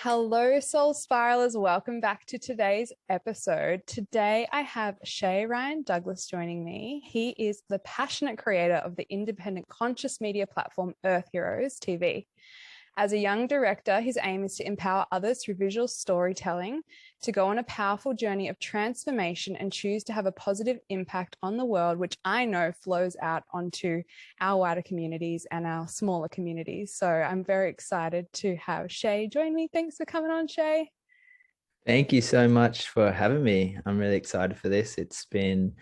Hello, Soul Spiralers. Welcome back to today's episode. Today, I have Shay Ryan Douglas joining me. He is the passionate creator of the independent conscious media platform Earth Heroes TV. As a young director, his aim is to empower others through visual storytelling, to go on a powerful journey of transformation and choose to have a positive impact on the world, which I know flows out onto our wider communities and our smaller communities. So I'm very excited to have Shay join me. Thanks for coming on, Shay. Thank you so much for having me. I'm really excited for this. It's been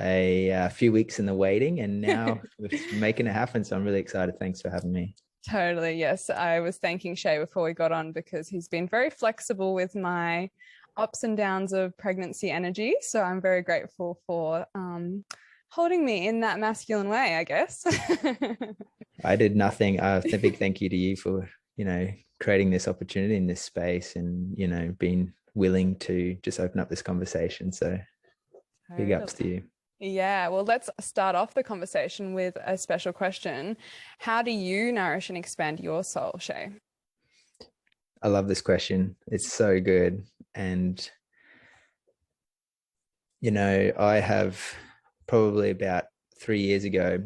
a few weeks in the waiting and now we're making it happen. So I'm really excited. Thanks for having me. Totally. Yes. I was thanking Shay before we got on because he's been very flexible with my ups and downs of pregnancy energy. So I'm very grateful for holding me in that masculine way, I guess. I did nothing. A big thank you to you for, creating this opportunity in this space and, being willing to just open up this conversation. So big ups to you. Yeah, well, let's start off the conversation with a special question. How do you nourish and expand your soul, Shay? I love this question. It's so good. And, I have probably about 3 years ago,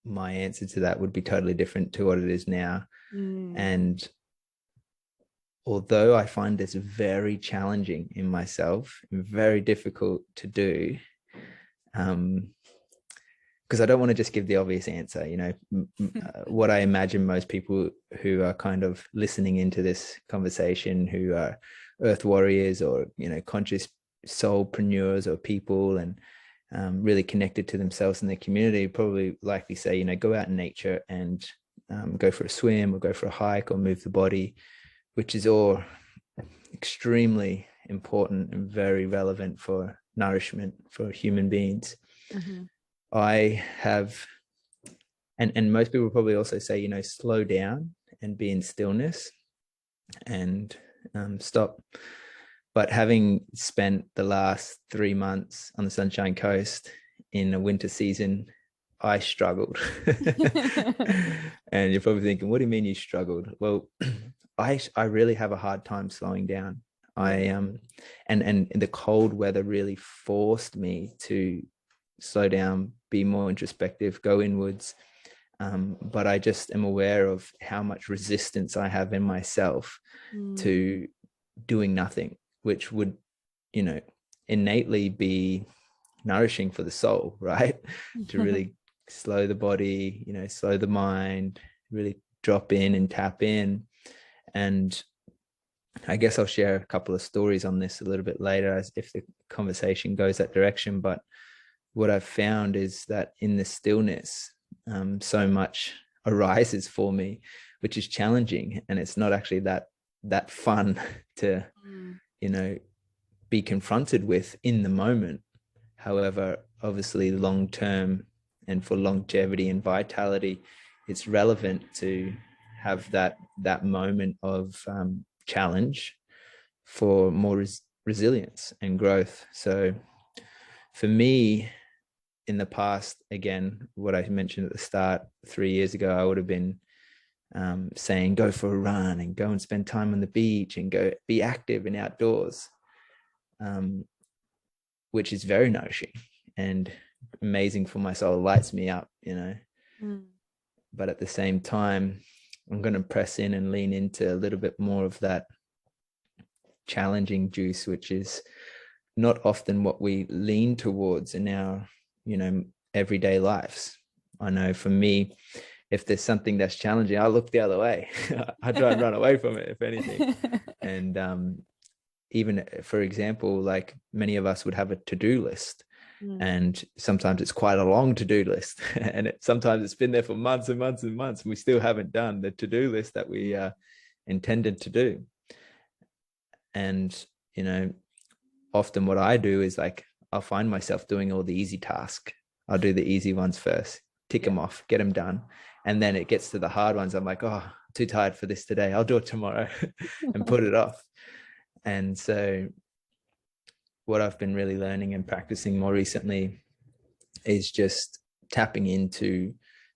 my answer to that would be totally different to what it is now. And although I find this very challenging in myself and very difficult to do, because I don't want to just give the obvious answer, what I imagine most people who are kind of listening into this conversation, who are earth warriors or, conscious soulpreneurs or people and really connected to themselves and their community, probably likely say, go out in nature and go for a swim or go for a hike or move the body, which is all extremely important and very relevant for nourishment for human beings. I have, and most people probably also say, slow down and be in stillness and stop. But having spent the last 3 months on the Sunshine Coast in a winter season, I struggled. And you're probably thinking, what do you mean you struggled? Well, I really have a hard time slowing down. And the cold weather really forced me to slow down, be more introspective, go inwards. But I just am aware of how much resistance I have in myself to doing nothing, which would, innately be nourishing for the soul, right? To really slow the body, slow the mind, really drop in and tap in. And I guess I'll share a couple of stories on this a little bit later as if the conversation goes that direction. But what I've found is that in the stillness, so much arises for me, which is challenging. And it's not actually that fun to, be confronted with in the moment. However, obviously long term and for longevity and vitality, it's relevant to have that moment of challenge for more resilience and growth. So for me, in the past, again, what I mentioned at the start, 3 years ago, I would have been saying, go for a run and go and spend time on the beach and go be active and outdoors, which is very nourishing and amazing for my soul. It lights me up, But at the same time, I'm going to press in and lean into a little bit more of that challenging juice, which is not often what we lean towards in our, everyday lives. I know for me, if there's something that's challenging, I'll look the other way. I try and run away from it, if anything. And even, for example, like many of us would have a to-do list. And sometimes it's quite a long to-do list. And sometimes it's been there for months and months and months. We still haven't done the to-do list that we intended to do. And, often what I do is like, I'll find myself doing all the easy tasks. I'll do the easy ones first, tick them off, get them done. And then it gets to the hard ones. I'm like, oh, too tired for this today. I'll do it tomorrow and put it off. And so what I've been really learning and practicing more recently is just tapping into,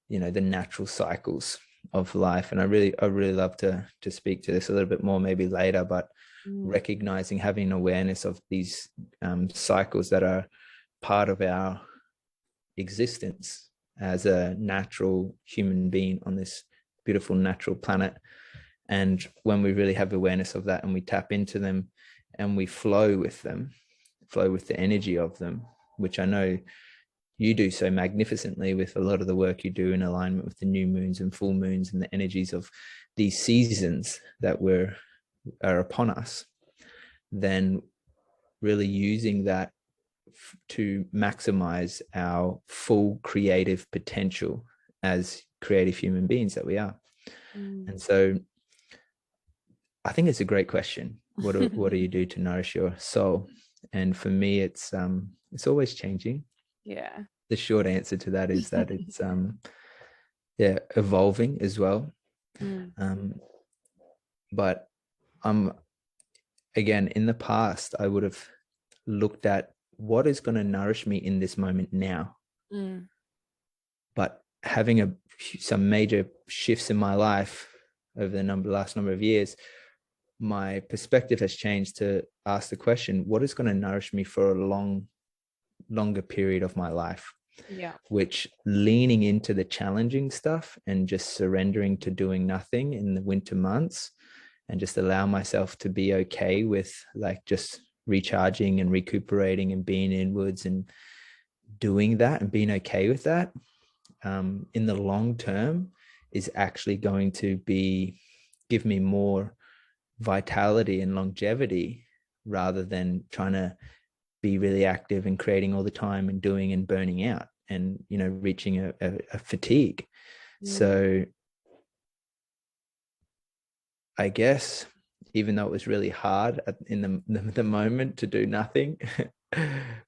the natural cycles of life. And I really love to speak to this a little bit more maybe later, but recognizing, having awareness of these cycles that are part of our existence as a natural human being on this beautiful natural planet. And when we really have awareness of that and we tap into them and we flow with them, flow with the energy of them, which I know you do so magnificently with a lot of the work you do in alignment with the new moons and full moons and the energies of these seasons that are upon us, then really using that to maximize our full creative potential as creative human beings that we are. And so I think it's a great question. What do you do to nourish your soul? And for me, it's always changing. Yeah. The short answer to that is that it's evolving as well. But again, in the past, I would have looked at what is going to nourish me in this moment now. But having some major shifts in my life over the last number of years, my perspective has changed to ask the question, what is going to nourish me for a longer period of my life? Yeah. Which, leaning into the challenging stuff and just surrendering to doing nothing in the winter months and just allow myself to be okay with like just recharging and recuperating and being inwards and doing that and being okay with that, in the long term is actually going to give me more vitality and longevity, rather than trying to be really active and creating all the time and doing and burning out and, you know, reaching a fatigue. So I guess even though it was really hard in the moment to do nothing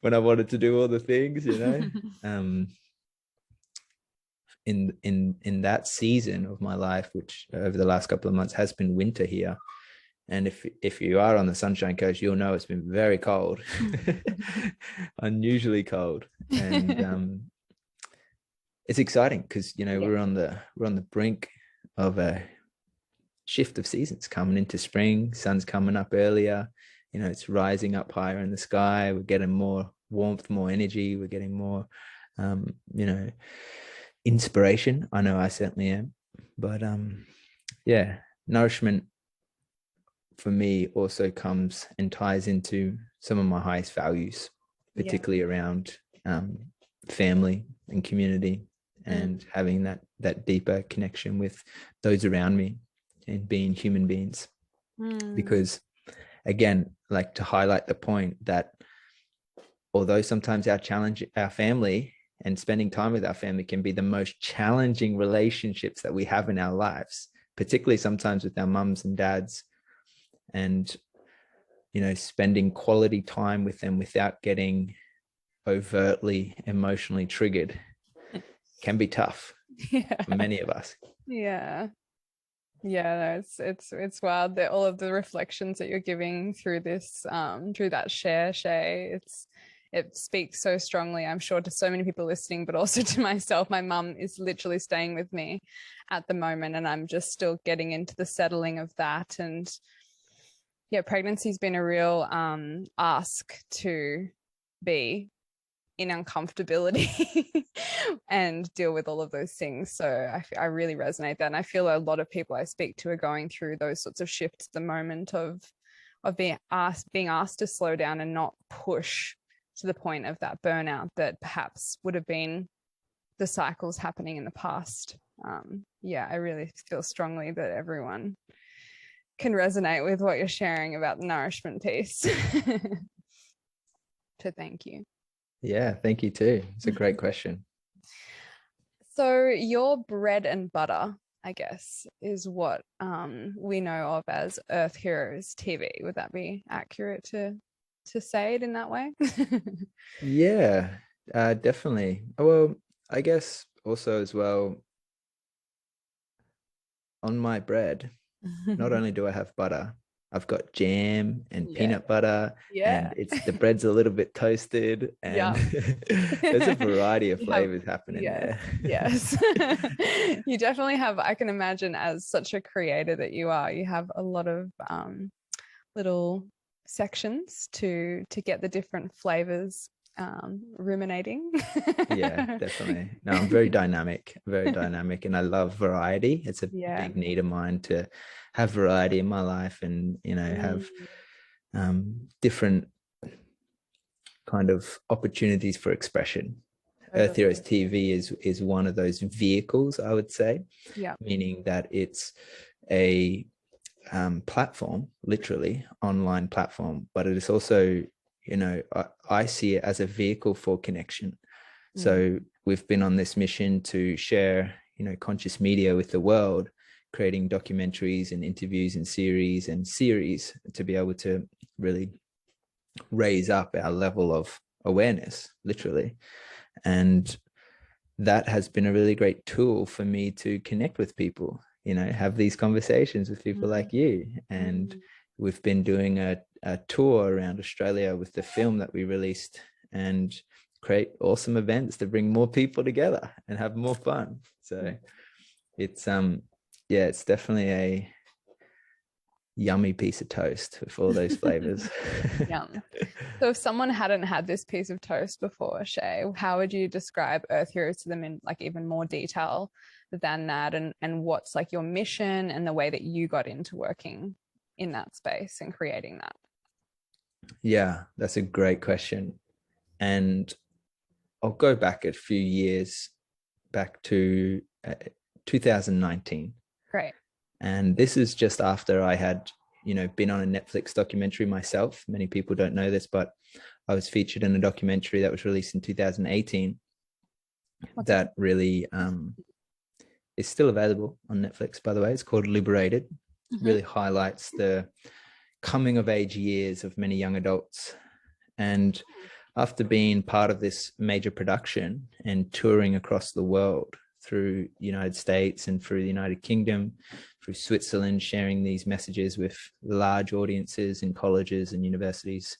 when I wanted to do all the things, you know, in that season of my life, which over the last couple of months has been winter here. And if you are on the Sunshine Coast, you'll know it's been very cold, unusually cold. And it's exciting because, you know, we're on the brink of a shift of seasons coming into spring. Sun's coming up earlier, you know, it's rising up higher in the sky. We're getting more warmth, more energy. We're getting more, you know, inspiration. I know I certainly am. But nourishment for me also comes and ties into some of my highest values, particularly around family and community, and having that deeper connection with those around me and being human beings. Because again, like, to highlight the point that although sometimes our family and spending time with our family can be the most challenging relationships that we have in our lives, particularly sometimes with our mums and dads, and, you know, spending quality time with them without getting overtly emotionally triggered can be tough for many of us. No, it's wild that all of the reflections that you're giving through this through that share, Shay, it speaks so strongly, I'm sure, to so many people listening, but also to myself. My mum is literally staying with me at the moment, and I'm just still getting into the settling of that. And pregnancy's been a real ask to be in uncomfortability and deal with all of those things. So I really resonate that. And I feel a lot of people I speak to are going through those sorts of shifts at the moment of being asked to slow down and not push to the point of that burnout that perhaps would have been the cycles happening in the past. I really feel strongly that everyone can resonate with what you're sharing about the nourishment piece. So thank you. Yeah, thank you too. It's a great question. So your bread and butter, I guess, is what we know of as Earth Heroes TV. Would that be accurate to say it in that way? Yeah, definitely. Well, I guess also as well, on my bread, not only do I have butter, I've got jam and Yeah. peanut butter, Yeah. and the bread's a little bit toasted, and there's a variety of flavors happening there. Yes. You definitely have, I can imagine, as such a creator that you are, you have a lot of little sections to get the different flavors ruminating. Yeah, definitely. No, I'm very dynamic, and I love variety. It's a big need of mine to have variety in my life, and have different kind of opportunities for expression. Earth Heroes TV is one of those vehicles, I would say. Yeah. Meaning that it's a platform, literally online platform, but it is also, I see it as a vehicle for connection. So we've been on this mission to share, conscious media with the world, creating documentaries and interviews and series to be able to really raise up our level of awareness, literally. And that has been a really great tool for me to connect with people, have these conversations with people like you. And we've been doing a tour around Australia with the film that we released, and create awesome events to bring more people together and have more fun. So it's it's definitely a yummy piece of toast with all those flavors. Yum. So if someone hadn't had this piece of toast before, Shay, how would you describe Earth Heroes to them in like even more detail than that, and what's like your mission and the way that you got into working in that space and creating that? Yeah, that's a great question. And I'll go back a few years, back to 2019. Great. And this is just after I had, been on a Netflix documentary myself. Many people don't know this, but I was featured in a documentary that was released in 2018 that really is still available on Netflix, by the way. It's called Liberated. It really highlights the coming of age years of many young adults. And after being part of this major production and touring across the world through the United States and through the United Kingdom, through Switzerland, sharing these messages with large audiences in colleges and universities,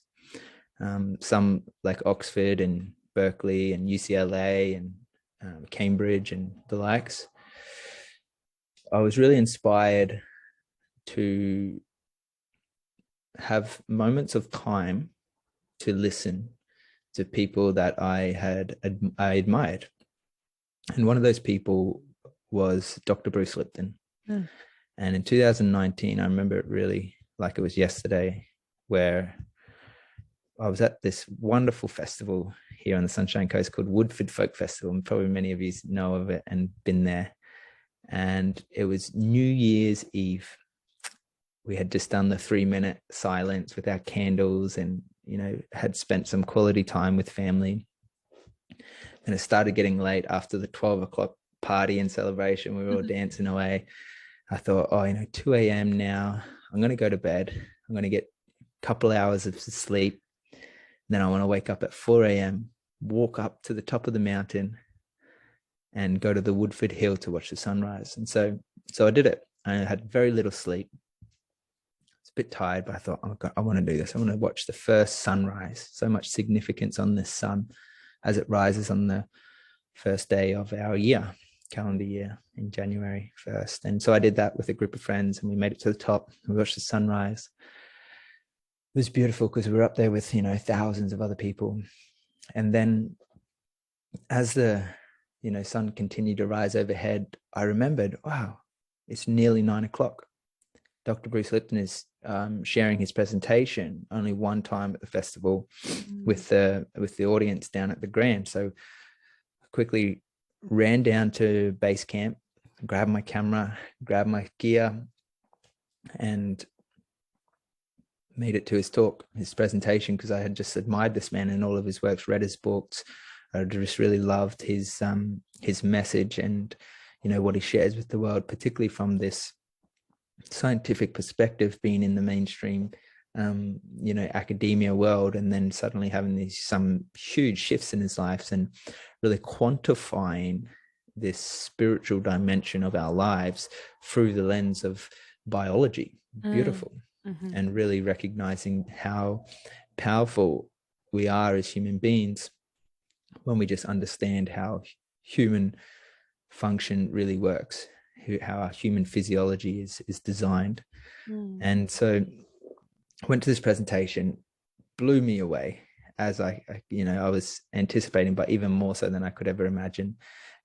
some like Oxford and Berkeley and UCLA and Cambridge and the likes, I was really inspired to have moments of time to listen to people that I admired. And one of those people was Dr. Bruce Lipton. And in 2019, I remember it really like it was yesterday, where I was at this wonderful festival here on the Sunshine Coast called Woodford Folk Festival. And probably many of you know of it and been there. And it was New Year's Eve. We had just done the 3-minute silence with our candles and, had spent some quality time with family. And it started getting late after the 12 o'clock party and celebration. We were all dancing away. I thought, 2 a.m. now, I'm going to go to bed. I'm going to get a couple hours of sleep. Then I want to wake up at 4 a.m., walk up to the top of the mountain and go to the Woodford Hill to watch the sunrise. And so I did it. I had very little sleep. It's a bit tired, but I thought, oh God, I want to do this. I want to watch the first sunrise. So much significance on this sun as it rises on the first day of our calendar year in January 1st. And so I did that with a group of friends, and we made it to the top. We watched the sunrise. It was beautiful because we were up there with, thousands of other people. And then as the, sun continued to rise overhead, I remembered, wow, it's nearly 9 o'clock. Dr. Bruce Lipton is sharing his presentation only one time at the festival with the audience down at the Grand. So I quickly ran down to base camp, grabbed my camera, grabbed my gear, and made it to his presentation, because I had just admired this man and all of his works, read his books. I just really loved his message and, what he shares with the world, particularly from this scientific perspective, being in the mainstream, academia world, and then suddenly having some huge shifts in his life and really quantifying this spiritual dimension of our lives through the lens of biology. Beautiful. and really recognizing how powerful we are as human beings when we just understand how human function really works, how our human physiology is designed. And so I went to this presentation, blew me away, as I was anticipating, but even more so than I could ever imagine.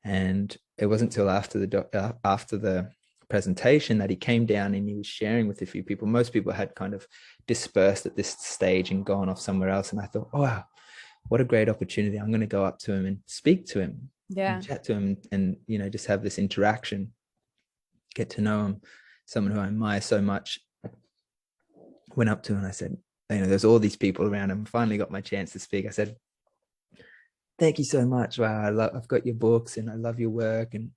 And it wasn't until after the presentation that he came down and he was sharing with a few people. Most people had kind of dispersed at this stage and gone off somewhere else. And I thought, oh, wow, what a great opportunity. I'm going to go up to him and speak to him, and chat to him, and, just have this interaction, get to know him, someone who I admire so much. Went up to him and I said, there's all these people around him. Finally got my chance to speak. I said, thank you so much. Wow, I've got your books and I love your work and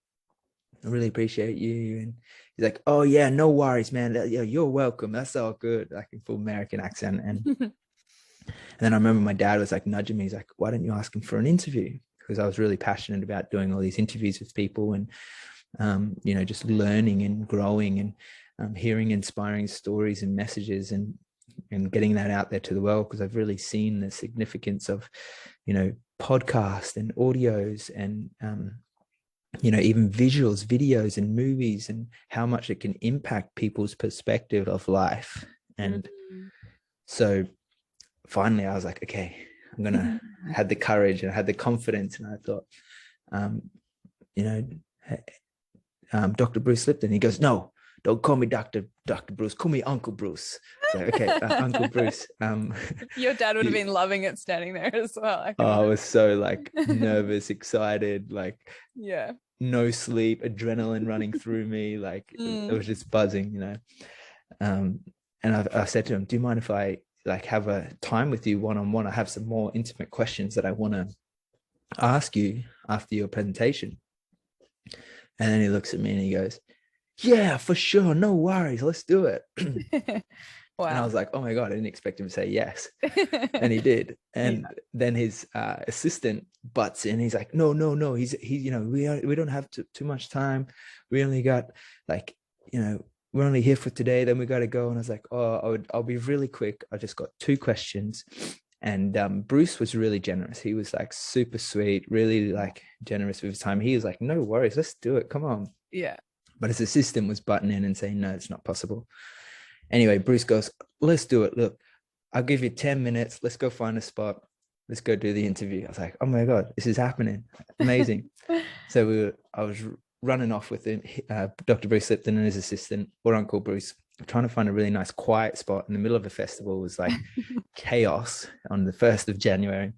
I really appreciate you. And he's like, oh yeah, no worries, man. You're welcome. That's all good. Like in full American accent. And then I remember my dad was like nudging me. He's like, why don't you ask him for an interview? Because I was really passionate about doing all these interviews with people and, just learning and growing and hearing inspiring stories and messages and getting that out there to the world. Because I've really seen the significance of, podcasts and audios and, even visuals, videos and movies, and how much it can impact people's perspective of life. And so finally I was like, okay, I'm going to had the courage and I had the confidence. And I thought, Dr. Bruce Lipton. He goes, no, don't call me Dr. Bruce. Call me Uncle Bruce. So, okay, Uncle Bruce. Your dad would have been loving it standing there as well. I was so like nervous, excited, like no sleep, adrenaline running through me. Like it was just buzzing, And I said to him, do you mind if I like have a time with you one-on-one? I have some more intimate questions that I want to ask you after your presentation. And then he looks at me and he goes, yeah, for sure. No worries. Let's do it. Wow. And I was like, oh my God, I didn't expect him to say yes. And he did. And then his assistant butts in. He's like, no. He's we don't have too much time. We only got like, we're only here for today. Then we got to go. And I was like, oh, I'll be really quick. I just got 2 questions. And Bruce was really generous. He was like super sweet, really like generous with his time. He was like, no worries, let's do it. Come on. Yeah. But his assistant was butting in and saying, no, it's not possible. Anyway, Bruce goes, let's do it. Look, I'll give you 10 minutes. Let's go find a spot. Let's go do the interview. I was like, oh my God, this is happening. Amazing. So I was running off with him, Dr. Bruce Lipton and his assistant, or Uncle Bruce, trying to find a really nice quiet spot in the middle of a festival. It was like chaos on the 1st of January.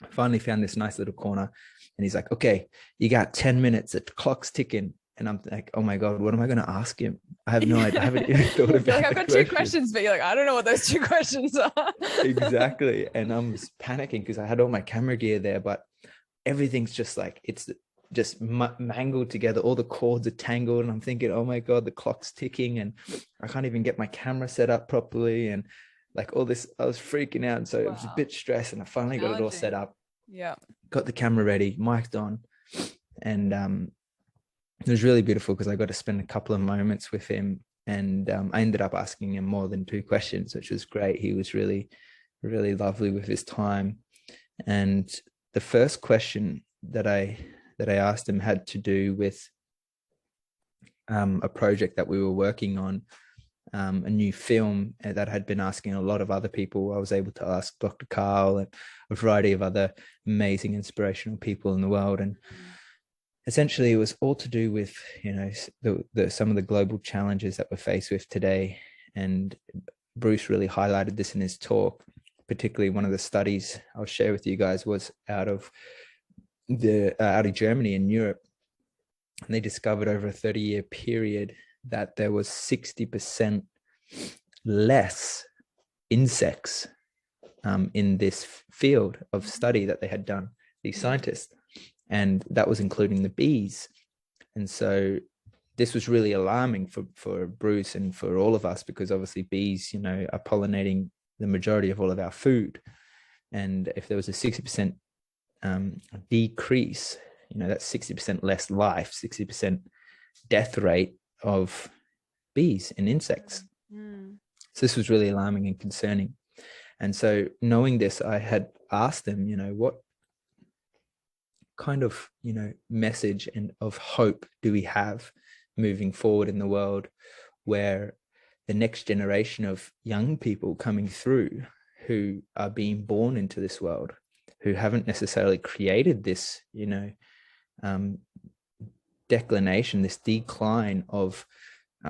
I finally found this nice little corner and he's like, okay, you got 10 minutes. The clock's ticking. And I'm like, oh my God, what am I going to ask him? I have no idea. I haven't even thought about it. I've got 2 questions, but you're like, I don't know what those 2 questions are. Exactly. And I'm panicking because I had all my camera gear there, but everything's just like, it's just mangled together. All the cords are tangled. And I'm thinking, oh my God, the clock's ticking and I can't even get my camera set up properly. And like all this, I was freaking out. And so it was a bit stressed and I finally got it all set up. Yeah. Got the camera ready, mic'd on. And it was really beautiful because I got to spend a couple of moments with him. And I ended up asking him more than 2 questions, which was great. He was really, really lovely with his time. And the first question that I asked him had to do with a project that we were working on, a new film that had been asking a lot of other people. I was able to ask Dr. Carl and a variety of other amazing, inspirational people in the world. And essentially it was all to do with, some of the global challenges that we're faced with today. And Bruce really highlighted this in his talk. Particularly one of the studies I'll share with you guys was out of Germany and Europe. And they discovered over a 30-year period that there was 60% less insects in this field of study that they had done, these scientists. And that was including the bees. And so this was really alarming for Bruce and for all of us, because obviously bees, are pollinating the majority of all of our food. And if there was a 60% decrease, that's 60% less life, 60% death rate of bees and insects. So this was really alarming and concerning. And so knowing this, I had asked them, what kind of, message and of hope do we have moving forward in the world, where the next generation of young people coming through who are being born into this world, who haven't necessarily created this, declination, this decline of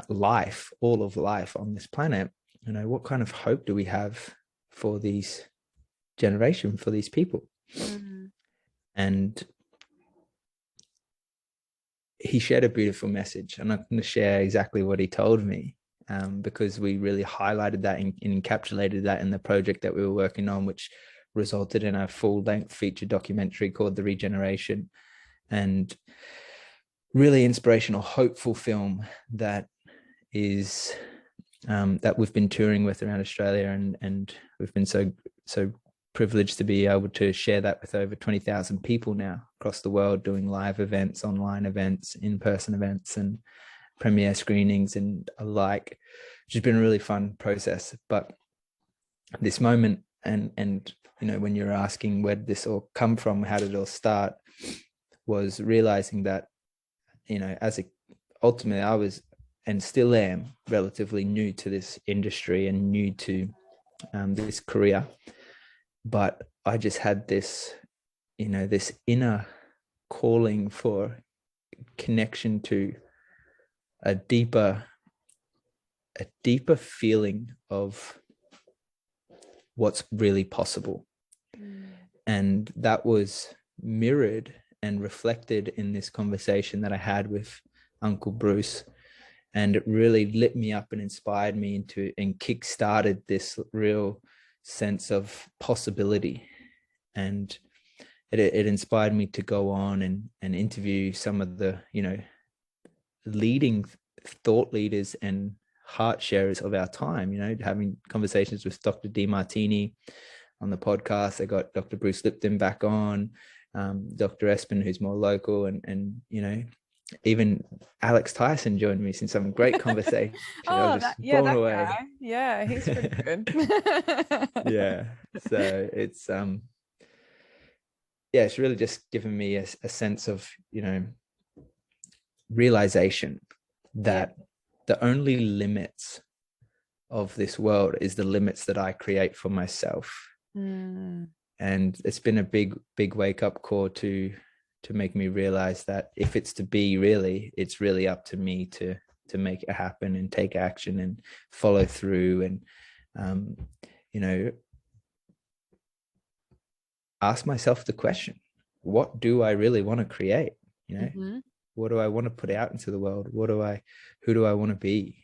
life, all of life on this planet, what kind of hope do we have for these generation, for these people? And he shared a beautiful message. I'm not going to share exactly what he told me, because we really highlighted that and encapsulated that in the project that we were working on, which resulted in a full-length feature documentary called The Regeneration, and really inspirational, hopeful film that is that we've been touring with around Australia, and we've been so privileged to be able to share that with over 20,000 people now across the world, doing live events, online events, in-person events, and premiere screenings and alike, which has been a really fun process. But this moment, and when you're asking where did this all come from, how did it all start, was realizing that, ultimately I was, and still am, relatively new to this industry and new to this career. But I just had this, this inner calling for connection to a deeper feeling of what's really possible. And that was mirrored and reflected in this conversation that I had with Uncle Bruce. And it really lit me up and inspired me and kick-started this real sense of possibility. And it inspired me to go on and interview some of the, leading thought leaders and heart sharers of our time, having conversations with Dr. Demartini on the podcast. I got Dr. Bruce Lipton back on, Dr. Espen, who's more local, and even Alex Tyson joined me in some great conversation. That guy. Yeah, he's pretty good. Yeah. So it's it's really just given me a sense of, realization that the only limits of this world is the limits that I create for myself. And it's been a big wake up call to make me realize that if it's to be, really, it's really up to me to make it happen and take action and follow through, and ask myself the question, what do I really want to create? What do I want to put out into the world? Who do I want to be?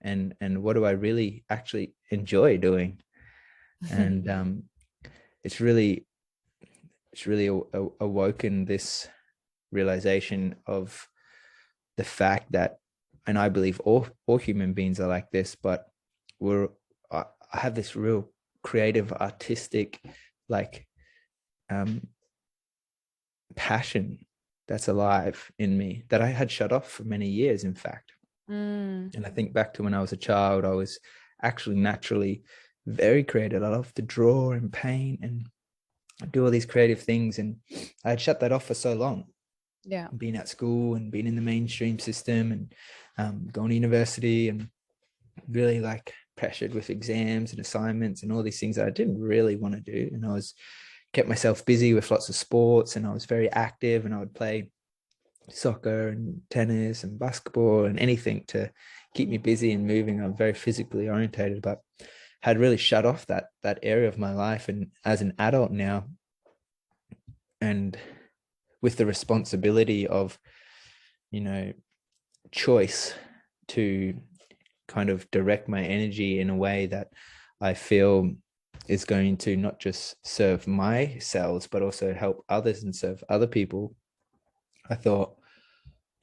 And what do I really actually enjoy doing? And it's really awoken this realization of the fact that, and I believe all human beings are like this, but I have this real creative, artistic, passion that's alive in me that I had shut off for many years, in fact. And I think back to when I was a child, I was actually naturally very creative. I love to draw and paint and do all these creative things, and I had shut that off for so long. Being at school and being in the mainstream system and going to university, and really pressured with exams and assignments and all these things that I didn't really want to do. And I kept myself busy with lots of sports, and I was very active, and I would play soccer and tennis and basketball and anything to keep me busy and moving. I'm very physically orientated, but had really shut off that area of my life. And as an adult now, and with the responsibility of, choice to kind of direct my energy in a way that I feel is going to not just serve my cells, but also help others and serve other people, I thought,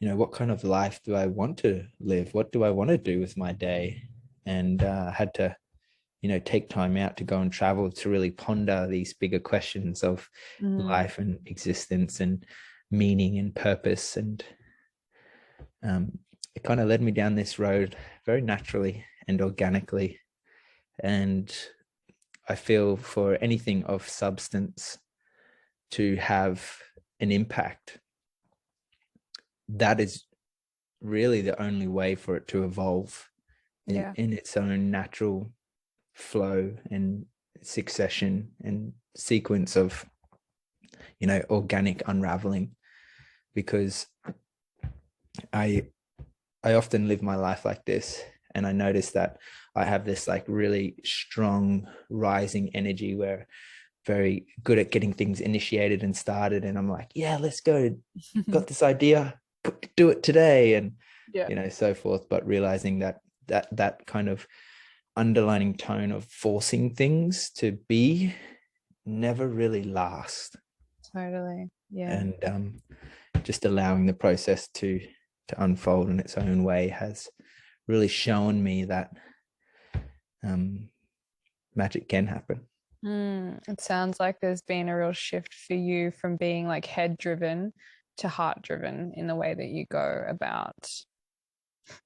what kind of life do I want to live? What do I want to do with my day? And I had to, take time out to go and travel to really ponder these bigger questions of life and existence and meaning and purpose. And it kind of led me down this road very naturally and organically. And I feel for anything of substance to have an impact, that is really the only way for it to evolve in its own natural flow and succession and sequence of, organic unraveling. Because I often live my life like this, and I notice that I have this like really strong rising energy where very good at getting things initiated and started, and I'm like, yeah, let's go, got this idea, do it today, and so forth. But realizing that kind of underlining tone of forcing things to be never really last. Totally. Yeah. And just allowing the process to unfold in its own way has really shown me that magic can happen. It sounds like there's been a real shift for you from being like head driven to heart driven in the way that you go about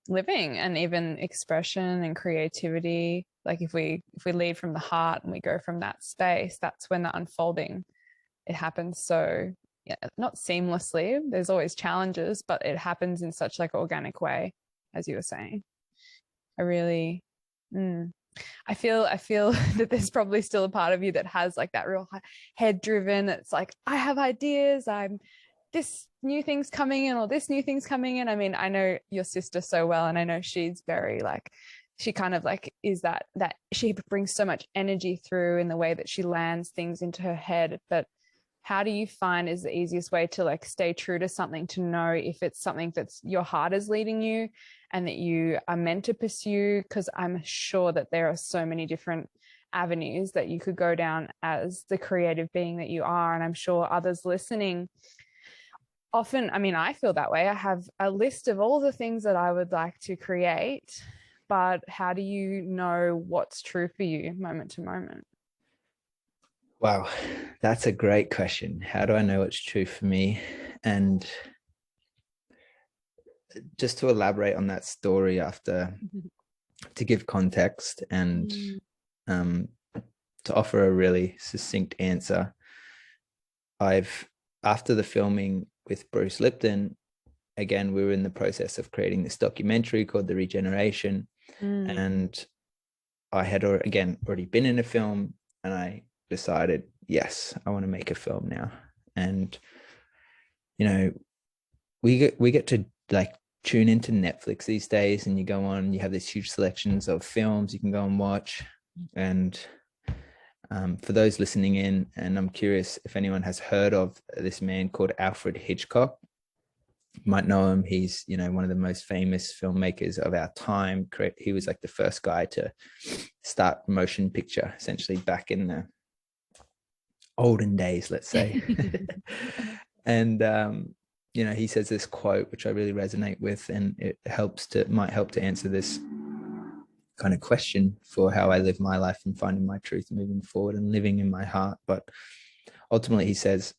living, and even expression and creativity. Like if we lead from the heart and we go from that space, that's when the unfolding, it happens. So not seamlessly, there's always challenges, but it happens in such like organic way, as you were saying. I really I feel that there's probably still a part of you that has like that real head driven. It's like, I have ideas, this new thing's coming in, or this new thing's coming in. I mean, I know your sister so well, and I know she's very like, she kind of like is that she brings so much energy through in the way that she lands things into her head. But how do you find is the easiest way to like stay true to something, to know if it's something that's your heart is leading you and that you are meant to pursue? Because I'm sure that there are so many different avenues that you could go down as the creative being that you are. And I'm sure others listening often, I mean, I feel that way. I have a list of all the things that I would like to create, but how do you know what's true for you moment to moment? Wow, that's a great question. How do I know what's true for me? And just to elaborate on that story after, to give context and to offer a really succinct answer, after the filming with Bruce Lipton, again, we were in the process of creating this documentary called The Regeneration. And I had already been in a film, and I decided, yes, I want to make a film now. And we get to like tune into Netflix these days, and you go on, you have these huge selections of films you can go and watch. And for those listening in, and I'm curious if anyone has heard of this man called Alfred Hitchcock. You might know him. He's one of the most famous filmmakers of our time. He was like the first guy to start motion picture, essentially back in the olden days, let's say. And he says this quote which I really resonate with, and it might help to answer this kind of question for how I live my life and finding my truth moving forward and living in my heart. But ultimately he says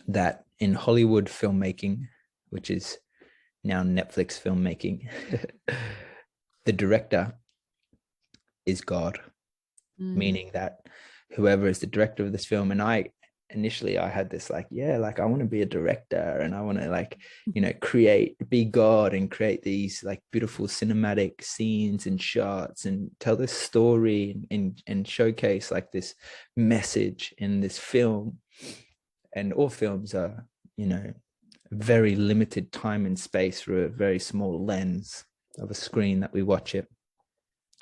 that in Hollywood filmmaking, which is now Netflix filmmaking, the director is God, meaning that whoever is the director of this film, and I had this like, I want to be a director, and I want to be God and create these like beautiful cinematic scenes and shots and tell this story and showcase like this message in this film. And all films are, very limited time and space through a very small lens of a screen that we watch it.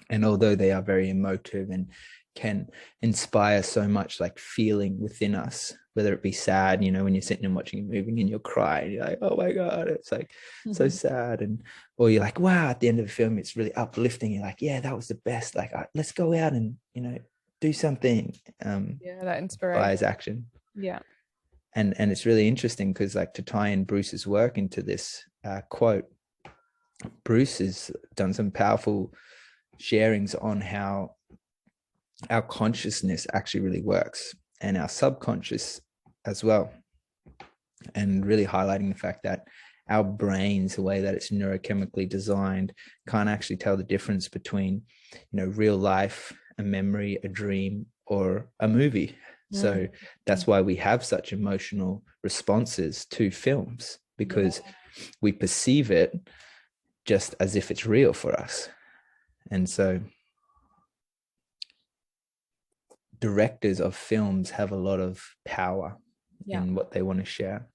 And although they are very emotive and can inspire so much like feeling within us, whether it be sad, when you're sitting and watching a movie and you'll cry and you're like, oh my God, it's like so sad. Or you're like, wow, at the end of the film, it's really uplifting. You're like, yeah, that was the best. Like, let's go out and, do something. That inspiration. Inspires action. Yeah. And it's really interesting because like to tie in Bruce's work into this quote, Bruce has done some powerful sharings on how our consciousness actually really works, and our subconscious as well, and really highlighting the fact that our brains, the way that it's neurochemically designed, can't actually tell the difference between, real life, a memory, a dream, or a movie. So that's why we have such emotional responses to films, because we perceive it just as if it's real for us. And so directors of films have a lot of power in what they want to share.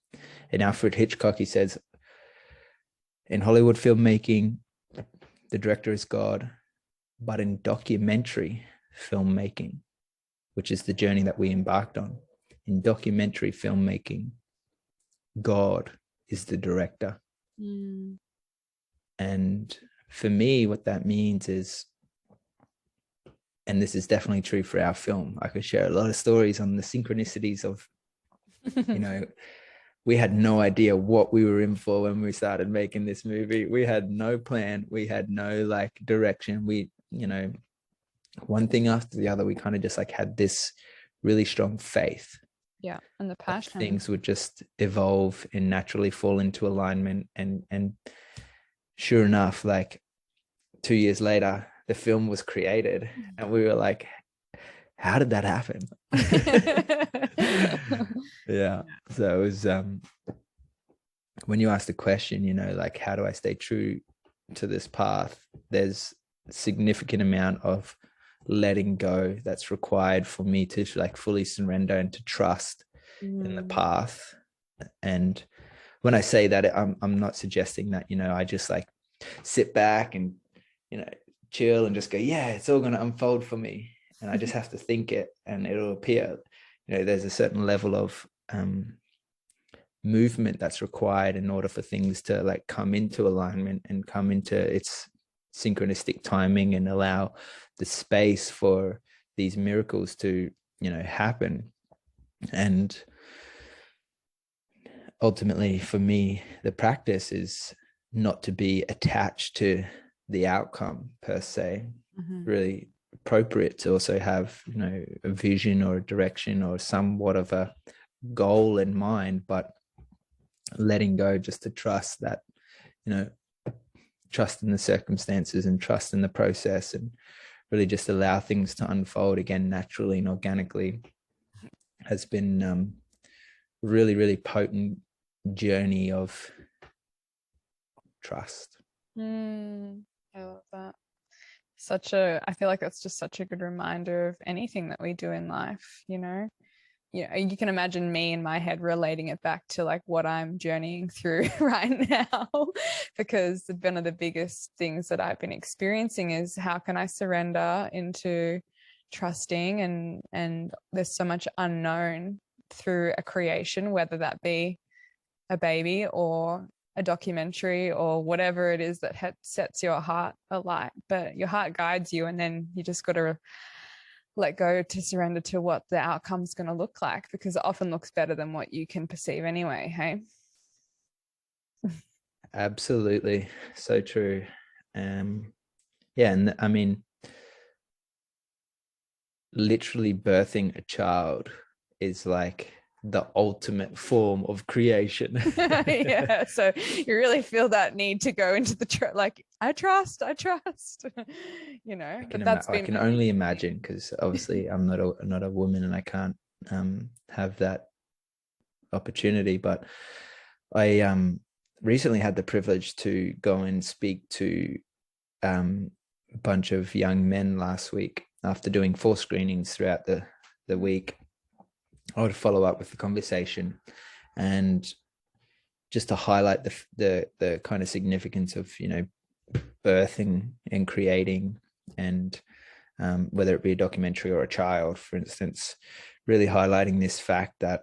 And Alfred Hitchcock, he says, in Hollywood filmmaking, the director is God, but in documentary filmmaking, which is the journey that we embarked on, in documentary filmmaking, God is the director. And for me, what that means is, and this is definitely true for our film, I could share a lot of stories on the synchronicities of, we had no idea what we were in for when we started making this movie. We had no plan. We had no direction. We, one thing after the other, we kind of just had this really strong faith. Yeah. And the passion. Things would just evolve and naturally fall into alignment. And sure enough, 2 years later, the film was created, and we were like, how did that happen? Yeah. So it was, when you ask the question, how do I stay true to this path? There's a significant amount of letting go that's required for me to fully surrender and to trust in the path. And when I say that, I'm not suggesting that, I just sit back and, chill and just go, yeah, it's all going to unfold for me. And I just have to think it and it'll appear. There's a certain level of movement that's required in order for things to come into alignment and come into its synchronistic timing and allow the space for these miracles to, happen. And ultimately for me, the practice is not to be attached to the outcome per se. Really appropriate to also have, a vision or a direction or somewhat of a goal in mind, but letting go just to trust that, trust in the circumstances and trust in the process, and really just allow things to unfold again naturally and organically has been really, really potent journey of trust. I love that. I feel like that's just such a good reminder of anything that we do in life, you can imagine me in my head relating it back to what I'm journeying through right now, because one of the biggest things that I've been experiencing is how can I surrender into trusting, and there's so much unknown through a creation, whether that be a baby or a documentary or whatever it is that sets your heart alight. But your heart guides you, and then you just got to let go to surrender to what the outcome's going to look like, because it often looks better than what you can perceive anyway. Hey. Absolutely. So true. Yeah. And I mean, literally birthing a child is the ultimate form of creation. Yeah. So you really feel that need to go into the I trust, I can only imagine, because obviously I'm not a woman and I can't have that opportunity. But I recently had the privilege to go and speak to a bunch of young men last week after doing 4 screenings throughout the week. I would follow up with the conversation, and just to highlight the kind of significance of birthing and creating, and whether it be a documentary or a child, for instance, really highlighting this fact that,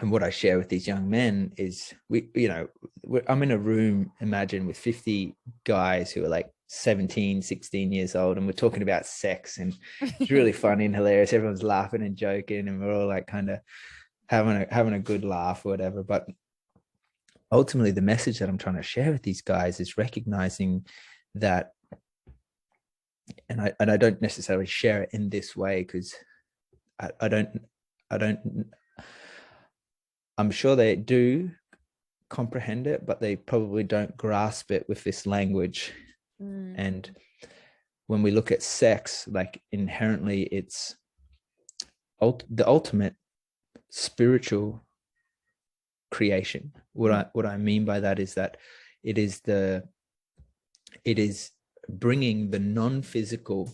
and what I share with these young men is, I'm in a room, imagine, with 50 guys who are 17, 16 years old, and we're talking about sex, and it's really funny and hilarious. Everyone's laughing and joking, and we're all kind of having a good laugh or whatever. But ultimately, the message that I'm trying to share with these guys is recognizing that, and I don't necessarily share it in this way, because I don't I'm sure they do, comprehend it, but they probably don't grasp it with this language. And when we look at sex, like inherently it's the ultimate spiritual creation. What I mean by that is that it is bringing the non-physical,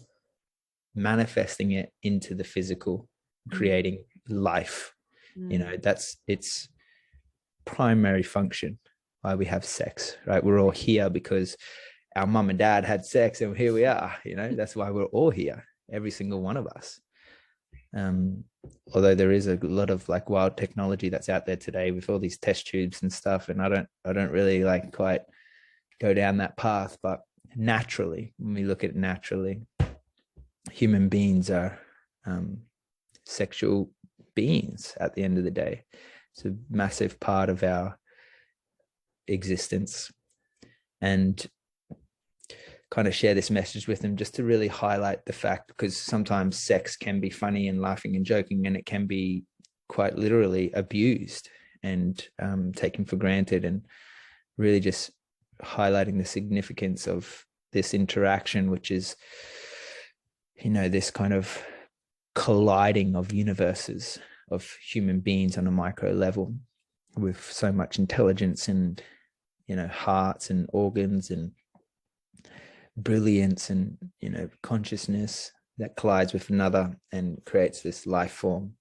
manifesting it into the physical, creating life. That's its primary function, why we have sex, right? We're all here because our mum and dad had sex, and here we are. That's why we're all here, every single one of us. Although there is a lot of like wild technology that's out there today with all these test tubes and stuff, and I don't really like quite go down that path. But naturally, when we look at it naturally, human beings are sexual beings at the end of the day. It's a massive part of our existence. And kind of share this message with them just to really highlight the fact, because sometimes sex can be funny and laughing and joking, and it can be quite literally abused and taken for granted, and really just highlighting the significance of this interaction, which is, this kind of colliding of universes of human beings on a micro level with so much intelligence and, hearts and organs and brilliance and, consciousness that collides with another and creates this life form,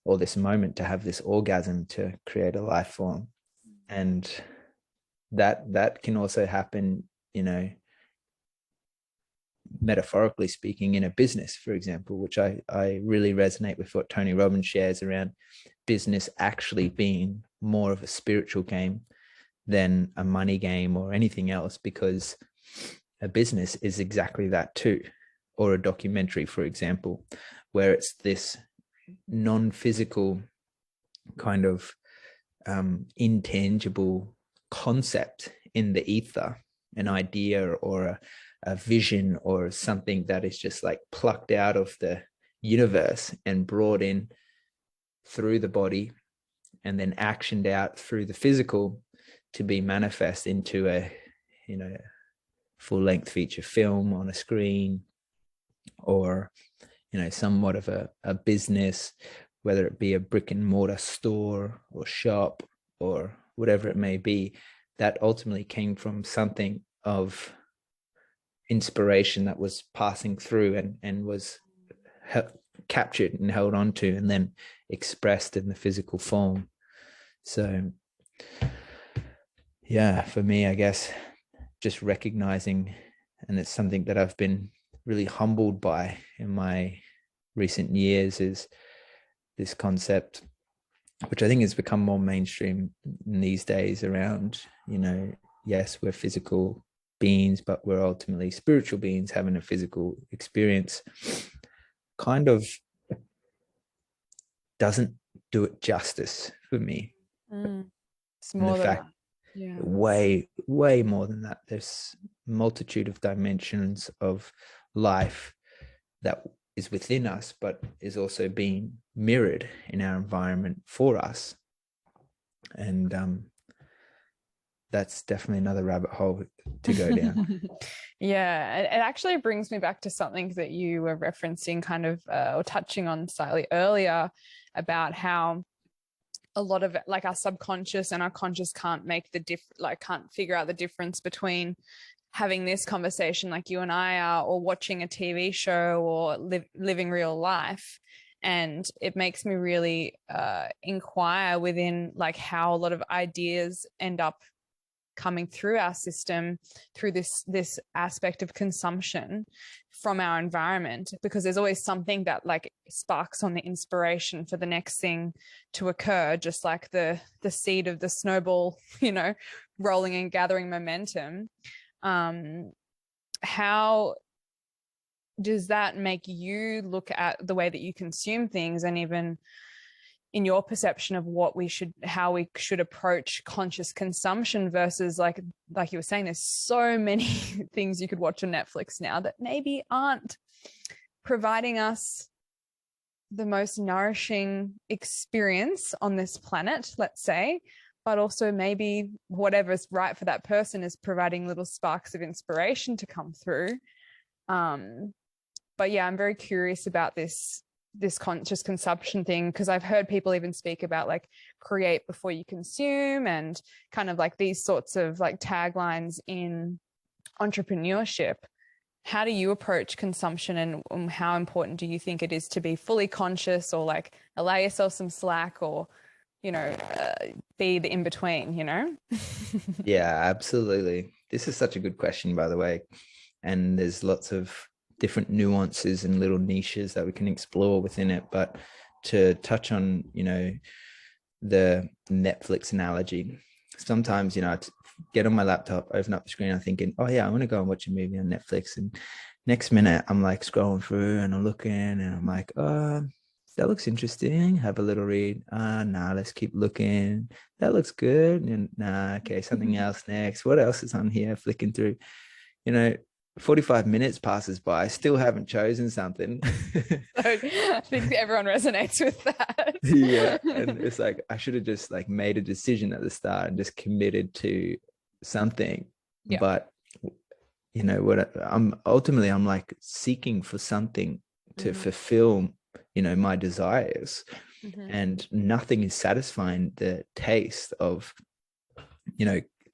or this moment to have this orgasm to create a life form. And that can also happen, metaphorically speaking, in a business, for example, which I really resonate with what Tony Robbins shares around business actually being more of a spiritual game than a money game or anything else, because a business is exactly that too. Or a documentary, for example, where it's this non-physical kind of intangible concept in the ether, an idea or a vision or something that is just like plucked out of the universe and brought in through the body and then actioned out through the physical to be manifest into a, full-length feature film on a screen, or, somewhat of a business, whether it be a brick and mortar store or shop or whatever it may be, that ultimately came from something of inspiration that was passing through and was captured and held onto and then expressed in the physical form. So yeah, for me, I guess just recognizing, and it's something that I've been really humbled by in my recent years, is this concept, which I think has become more mainstream in these days, around, yes, we're physical beings, but we're ultimately spiritual beings having a physical experience, kind of doesn't do it justice for me. It's more than that. Yeah. Way more than that. There's a multitude of dimensions of life that is within us, but is also being mirrored in our environment for us. And that's definitely another rabbit hole to go down. Yeah, it actually brings me back to something that you were referencing kind of or touching on slightly earlier, about how a lot of like our subconscious and our conscious can't make can't figure out the difference between having this conversation like you and I are, or watching a TV show, or living real life. And it makes me really inquire within like how a lot of ideas end up coming through our system through this aspect of consumption from our environment, because there's always something that like sparks on the inspiration for the next thing to occur, just like the seed of the snowball, rolling and gathering momentum. How does that make you look at the way that you consume things, and even in your perception of how we should approach conscious consumption versus like you were saying, there's so many things you could watch on Netflix now that maybe aren't providing us the most nourishing experience on this planet, let's say, but also maybe whatever's right for that person is providing little sparks of inspiration to come through. But yeah, I'm very curious about this conscious consumption thing, because I've heard people even speak about like create before you consume, and kind of like these sorts of like taglines in entrepreneurship. How do you approach consumption, and how important do you think it is to be fully conscious, or like allow yourself some slack, or be the in between, Yeah, absolutely. This is such a good question, by the way. And there's lots of different nuances and little niches that we can explore within it. But to touch on, the Netflix analogy, sometimes, I get on my laptop, open up the screen, I'm thinking, oh yeah, I want to go and watch a movie on Netflix. And next minute I'm like scrolling through and I'm looking and I'm like, that looks interesting. Have a little read. Nah, let's keep looking. That looks good. And nah, okay, something else next. What else is on here? Flicking through, 45 minutes passes by, I still haven't chosen something. I think everyone resonates with that. Yeah. And it's like, I should have just like made a decision at the start and just committed to something. Yeah. But what I'm like seeking for something to fulfill, my desires. And nothing is satisfying the taste of,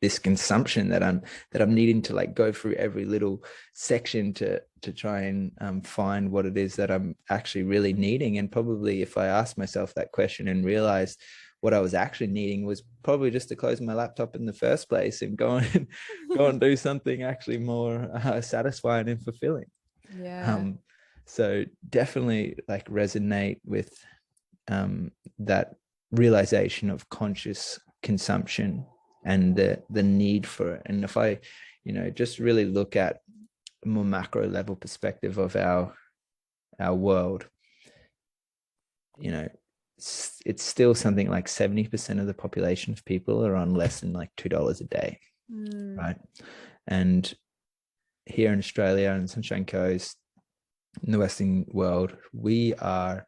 this consumption that I'm needing to like go through every little section to try and find what it is that I'm actually really needing. And probably if I asked myself that question and realized what I was actually needing was probably just to close my laptop in the first place and go and do something actually more satisfying and fulfilling. Yeah. So definitely like resonate with that realization of conscious consumption and the need for it. And if I, just really look at a more macro level perspective of our world, it's still something like 70% of the population of people are on less than like $2 a day. Right. And here in Australia and Sunshine Coast, in the Western world, we are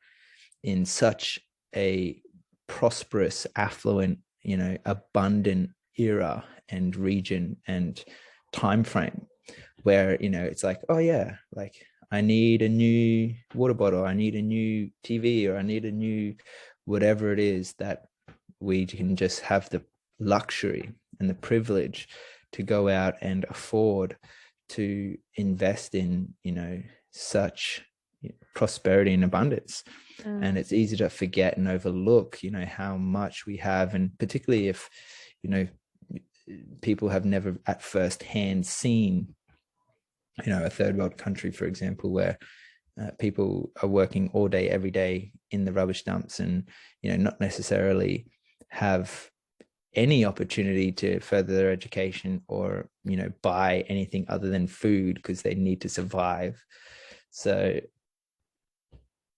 in such a prosperous, affluent, abundant era and region and time frame where, it's like, oh yeah, like I need a new water bottle, I need a new TV, or I need a new whatever it is, that we can just have the luxury and the privilege to go out and afford to invest in, such prosperity and abundance. And it's easy to forget and overlook, how much we have. And particularly if, people have never at first hand seen, a third world country, for example, where people are working all day, every day in the rubbish dumps and, not necessarily have any opportunity to further their education or, buy anything other than food because they need to survive. So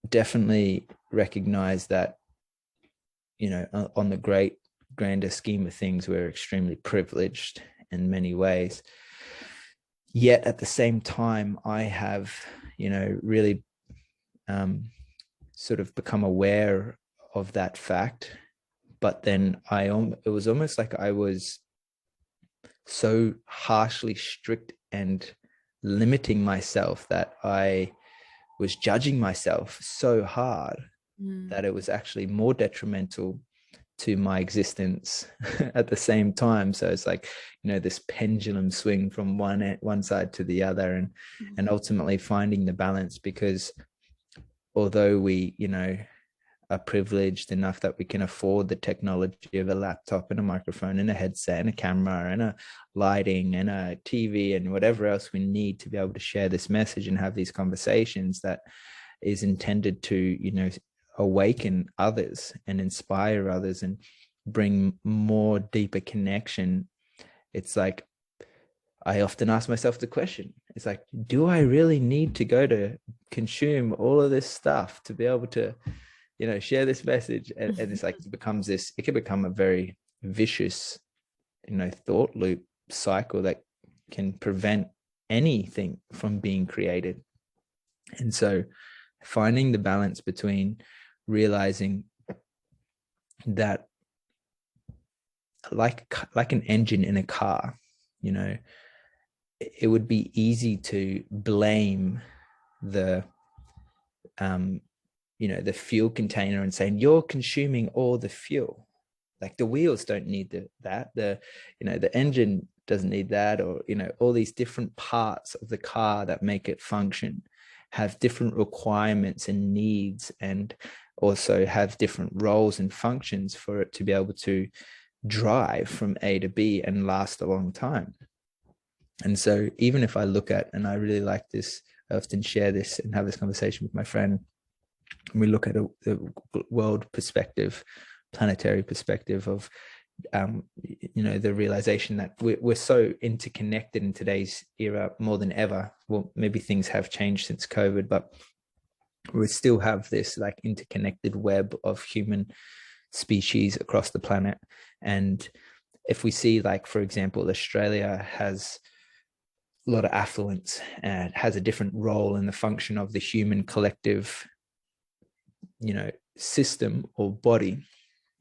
definitely recognize that, on the grander scheme of things, we're extremely privileged in many ways. Yet at the same time, I have, really sort of become aware of that fact. But then it was almost like I was so harshly strict and limiting myself that I was judging myself so hard that it was actually more detrimental to my existence at the same time. So it's like, this pendulum swing from one side to the other, and ultimately finding the balance, because although we, are privileged enough that we can afford the technology of a laptop and a microphone and a headset and a camera and a lighting and a TV and whatever else we need to be able to share this message and have these conversations that is intended to, awaken others and inspire others and bring more deeper connection. It's like, I often ask myself the question, it's like, do I really need to go to consume all of this stuff to be able to, share this message? And it's like, it can become a very vicious, thought loop cycle that can prevent anything from being created. And so finding the balance between realizing that like an engine in a car. You know, it would be easy to blame the the fuel container and saying you're consuming all the fuel. Like the wheels don't need the engine doesn't need that, or all these different parts of the car that make it function have different requirements and needs, and also have different roles and functions for it to be able to drive from A to B and last a long time. And so even if I look at, and I really like this, I often share this and have this conversation with my friend, and we look at the world perspective, planetary perspective of the realization that we're so interconnected in today's era more than ever. Well, maybe things have changed since COVID, but we still have this like interconnected web of human species across the planet. And if we see, like, for example, Australia has a lot of affluence and has a different role in the function of the human collective system or body,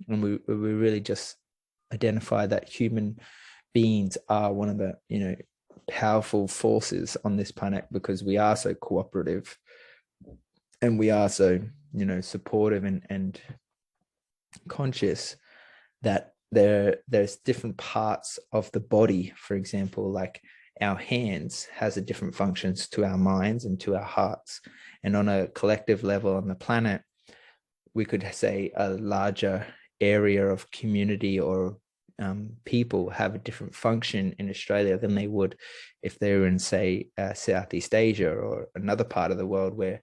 and we really just identify that human beings are one of the powerful forces on this planet, because we are so cooperative and we are so supportive and conscious that there's different parts of the body. For example, like our hands has a different functions to our minds and to our hearts, and on a collective level on the planet, we could say a larger area of community or people have a different function in Australia than they would if they were in, say, Southeast Asia or another part of the world, where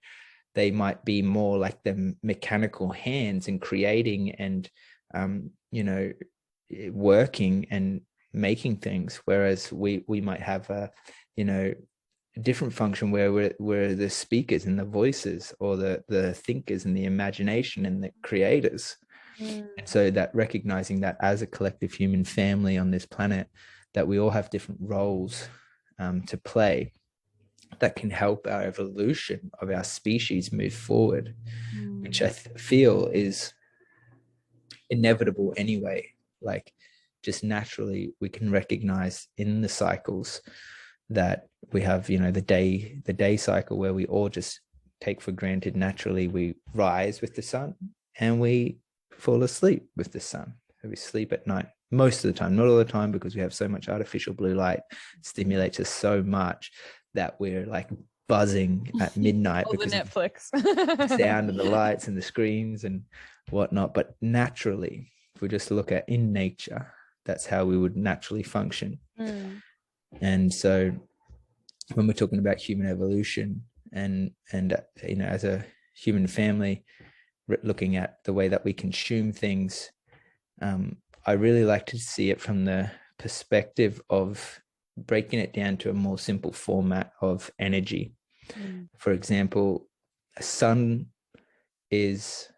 they might be more like the mechanical hands and creating and working and making things, whereas we might have a different function where we're the speakers and the voices, or the thinkers and the imagination and the creators. And so that recognizing that as a collective human family on this planet, that we all have different roles to play that can help our evolution of our species move forward, which I feel is inevitable anyway. Like, just naturally we can recognize in the cycles that we have, the day cycle, where we all just take for granted naturally we rise with the sun and we fall asleep with the sun. So we sleep at night most of the time, not all the time, because we have so much artificial blue light stimulates us so much that we're like buzzing at midnight all because the Netflix of the sound and the lights and the screens and whatnot. But naturally, if we just look at in nature, that's how we would naturally function. And so when we're talking about human evolution and as a human family, looking at the way that we consume things, I really like to see it from the perspective of breaking it down to a more simple format of energy. For example, a sun is,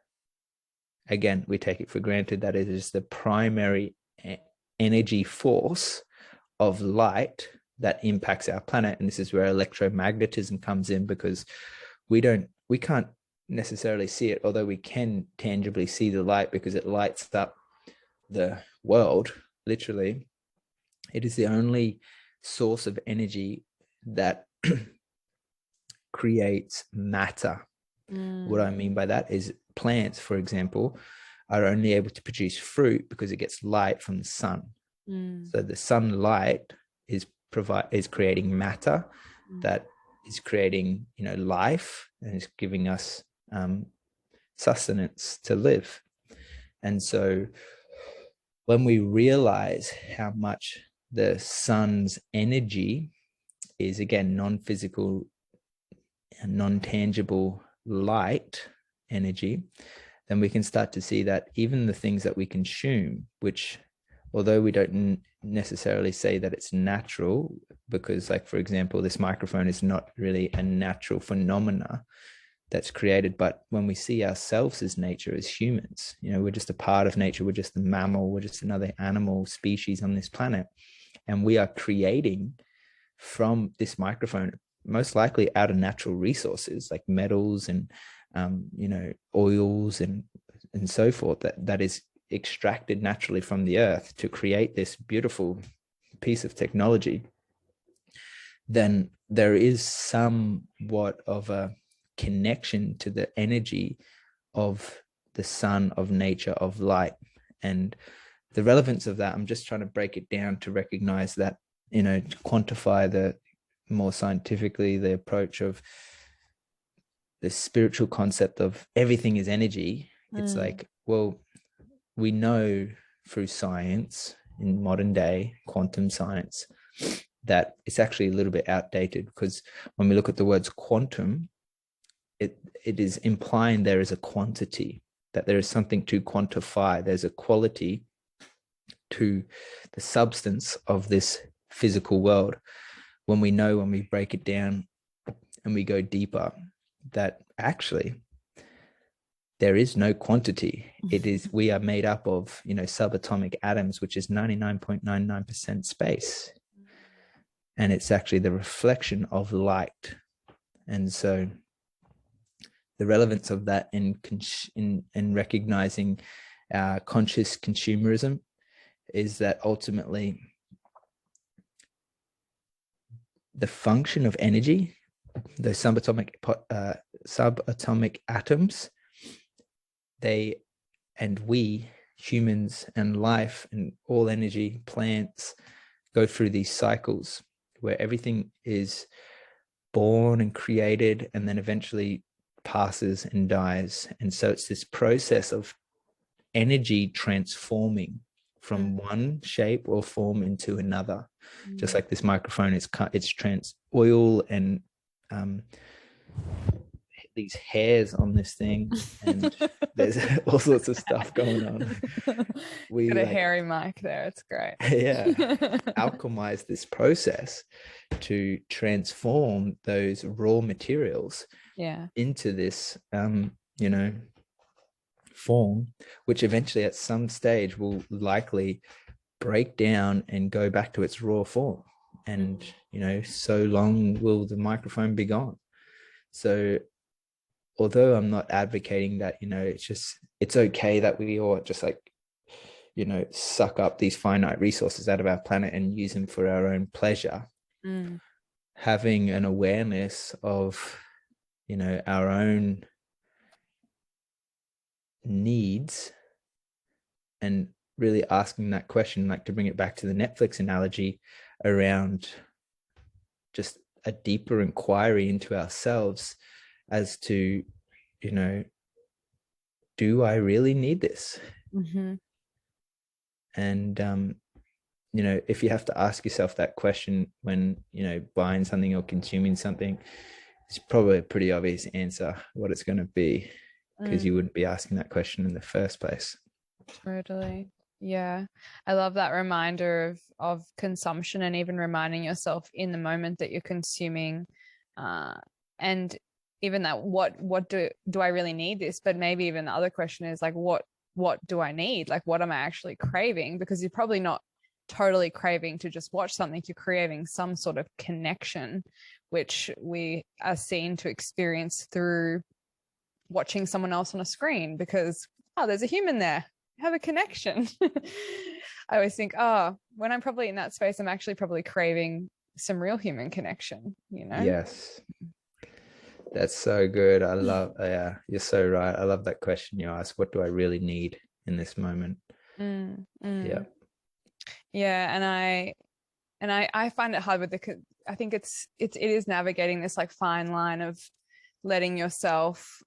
again, we take it for granted that it is the primary energy force of light that impacts our planet. And this is where electromagnetism comes in, because we can't necessarily see it, although we can tangibly see the light because it lights up the world. Literally, it is the only source of energy that creates matter. What I mean by that is plants, for example, are only able to produce fruit because it gets light from the sun. So the sunlight is creating matter that is creating life, and is giving us sustenance to live. And so when we realize how much the sun's energy is, again, non-physical and non-tangible light energy, then we can start to see that even the things that we consume, which, although we don't necessarily say that it's natural, because, like, for example, this microphone is not really a natural phenomena that's created, but when we see ourselves as nature, as humans, we're just a part of nature. We're just a mammal. We're just another animal species on this planet. And we are creating from this microphone, most likely out of natural resources like metals and, oils and so forth, that is extracted naturally from the earth to create this beautiful piece of technology, then there is somewhat of a connection to the energy of the sun, of nature, of light. And the relevance of that, I'm just trying to break it down to recognize that, to quantify the more scientifically, the approach of the spiritual concept of everything is energy. It's like, well, we know through science in modern day quantum science that it's actually a little bit outdated, because when we look at the words quantum, it is implying there is a quantity, that there is something to quantify. There's a quality to the substance of this physical world. When we break it down and we go deeper, that actually there is no quantity. We are made up of, subatomic atoms, which is 99.99% space. And it's actually the reflection of light. And so the relevance of that in recognizing conscious consumerism is that ultimately the function of energy, those subatomic atoms, we humans and life and all energy, plants, go through these cycles where everything is born and created and then eventually passes and dies. And so it's this process of energy transforming from one shape or form into another. Just like this microphone, it's oil and these hairs on this thing, and there's all sorts of stuff going on. We got a hairy mic there. It's great. Yeah. Alchemize this process to transform those raw materials into this form, which eventually at some stage will likely break down and go back to its raw form. And so long will the microphone be gone. So although I'm not advocating that, it's okay that we all just suck up these finite resources out of our planet and use them for our own pleasure. Having an awareness of, our own needs and really asking that question, like to bring it back to the Netflix analogy around just a deeper inquiry into ourselves as to, do I really need this? And, if you have to ask yourself that question when, buying something or consuming something, it's probably a pretty obvious answer what it's going to be, because you wouldn't be asking that question in the first place. Totally. Yeah. I love that reminder of consumption, and even reminding yourself in the moment that you're consuming, and even that what do I really need this? But maybe even the other question is like, what do I need? Like, what am I actually craving? Because you're probably not totally craving to just watch something. You're craving some sort of connection, which we are seen to experience through watching someone else on a screen, because there's a human there, have a connection. I always think, when I'm probably in that space, I'm actually probably craving some real human connection, Yes, that's so good. I love you're so right. I love that question you asked, what do I really need in this moment? Yeah and I find it hard I think it is navigating this like fine line of letting yourself,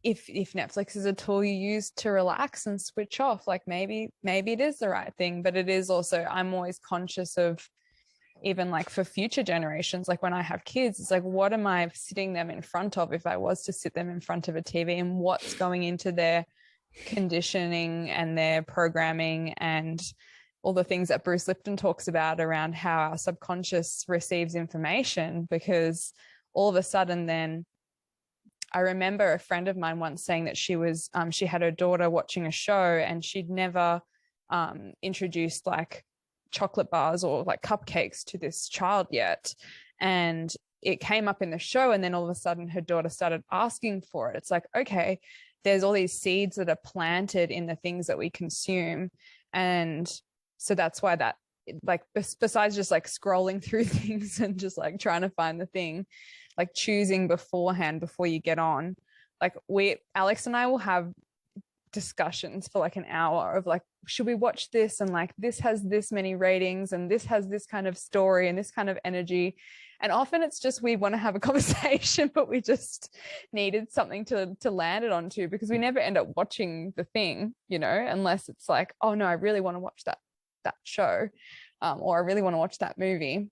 if Netflix is a tool you use to relax and switch off, like maybe it is the right thing. But it is also, I'm always conscious of, even like for future generations, like when I have kids, it's like, what am I sitting them in front of if I was to sit them in front of a TV, and what's going into their conditioning and their programming and all the things that Bruce Lipton talks about around how our subconscious receives information. Because all of a sudden then, I remember a friend of mine once saying that she had her daughter watching a show, and she'd never introduced like chocolate bars or like cupcakes to this child yet. And it came up in the show, and then all of a sudden her daughter started asking for it. It's like, okay, there's all these seeds that are planted in the things that we consume. And so that's why that, like, besides just like scrolling through things and just like trying to find the thing, like choosing beforehand before you get on, like Alex and I will have discussions for like an hour of like, should we watch this, and like this has this many ratings and this has this kind of story and this kind of energy. And often it's just we want to have a conversation, but we just needed something to land it onto, because we never end up watching the thing, you know, unless it's like, oh no, I really want to watch that show, or I really want to watch that movie.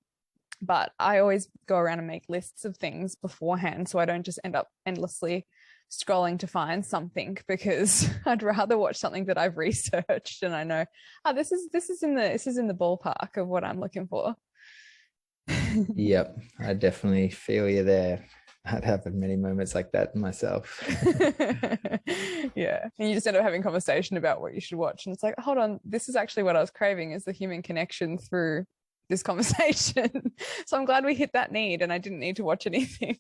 But I always go around and make lists of things beforehand, so I don't just end up endlessly scrolling to find something, because I'd rather watch something that I've researched and I know, oh, this is in the ballpark of what I'm looking for. Yep, I definitely feel you there. I'd have many moments like that myself. Yeah, and you just end up having conversation about what you should watch, and it's like, hold on, this is actually what I was craving, is the human connection through this conversation. So I'm glad we hit that need and I didn't need to watch anything.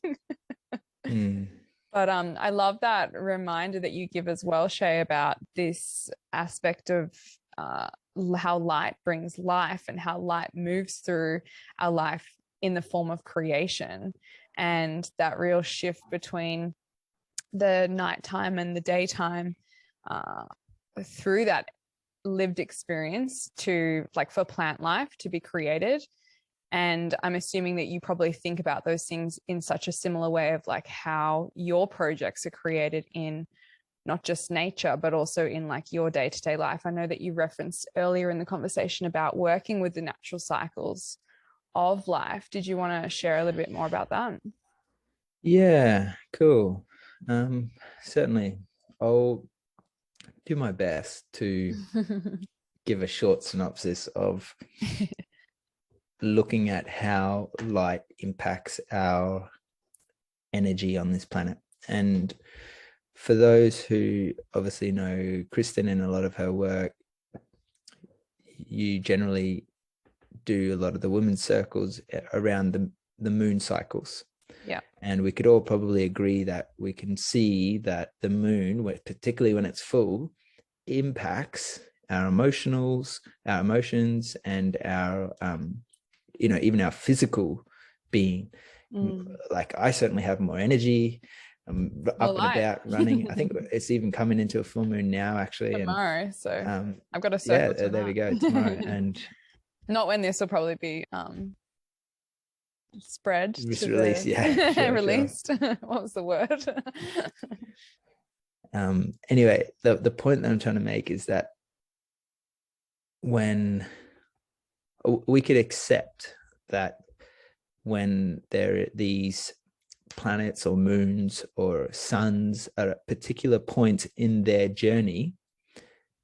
But I love that reminder that you give as well, Shay, about this aspect of how light brings life and how light moves through our life in the form of creation, and that real shift between the nighttime and the daytime through that lived experience to, like, for plant life to be created. And I'm assuming that you probably think about those things in such a similar way of like how your projects are created in not just nature, but also in like your day-to-day life. I know that you referenced earlier in the conversation about working with the natural cycles of life. Did you want to share a little bit more about that? Yeah, cool. Certainly. I'll do my best to give a short synopsis of looking at how light impacts our energy on this planet. And for those who obviously know Kristin and a lot of her work, you generally do a lot of the women's circles around the moon cycles. Yeah. And we could all probably agree that we can see that the moon, particularly when it's full, impacts our emotions, and our even our physical being. Like I certainly have more energy. I'm up and about running. I think it's even coming into a full moon now, actually. Tomorrow. And, so I've got a circle. Yeah, there we go. Tomorrow. And not when this will probably be spread. Released, yeah. Sure, released. Sure. What was the word? Anyway, the point that I'm trying to make is that when we could accept that when there are these planets or moons or suns are at particular points in their journey,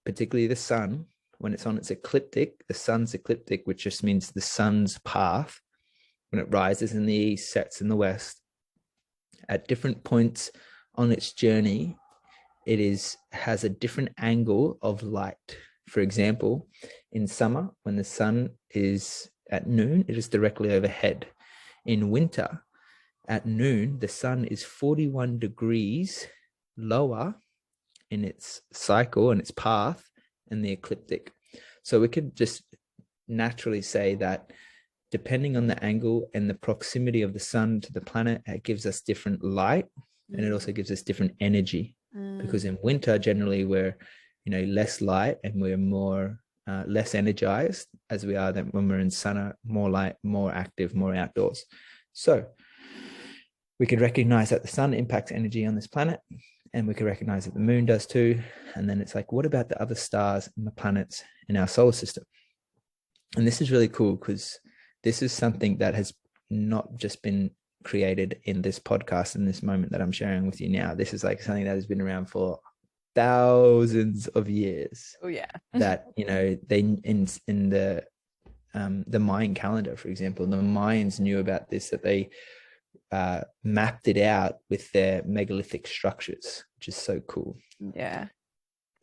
particularly the sun, when it's on its ecliptic, the sun's ecliptic, which just means the sun's path, when it rises in the east, sets in the west, at different points on its journey, it has a different angle of light. For example, in summer, when the sun is at noon, it is directly overhead. In winter, at noon, the sun is 41 degrees lower in its cycle and its path in the ecliptic. So we could just naturally say that depending on the angle and the proximity of the sun to the planet, it gives us different light, and it also gives us different energy. Because in winter, generally we're less light and we're more less energized as we are than when we're in summer, more light, more active, more outdoors. So we could recognize that the sun impacts energy on this planet, and we could recognize that the moon does too. And then it's like, what about the other stars and the planets in our solar system? And this is really cool because this is something that has not just been created in this podcast in this moment that I'm sharing with you now. This is like something that has been around for thousands of years. Oh yeah. That they in the Mayan calendar, for example, the Mayans knew about this, that they mapped it out with their megalithic structures, which is so cool. Yeah.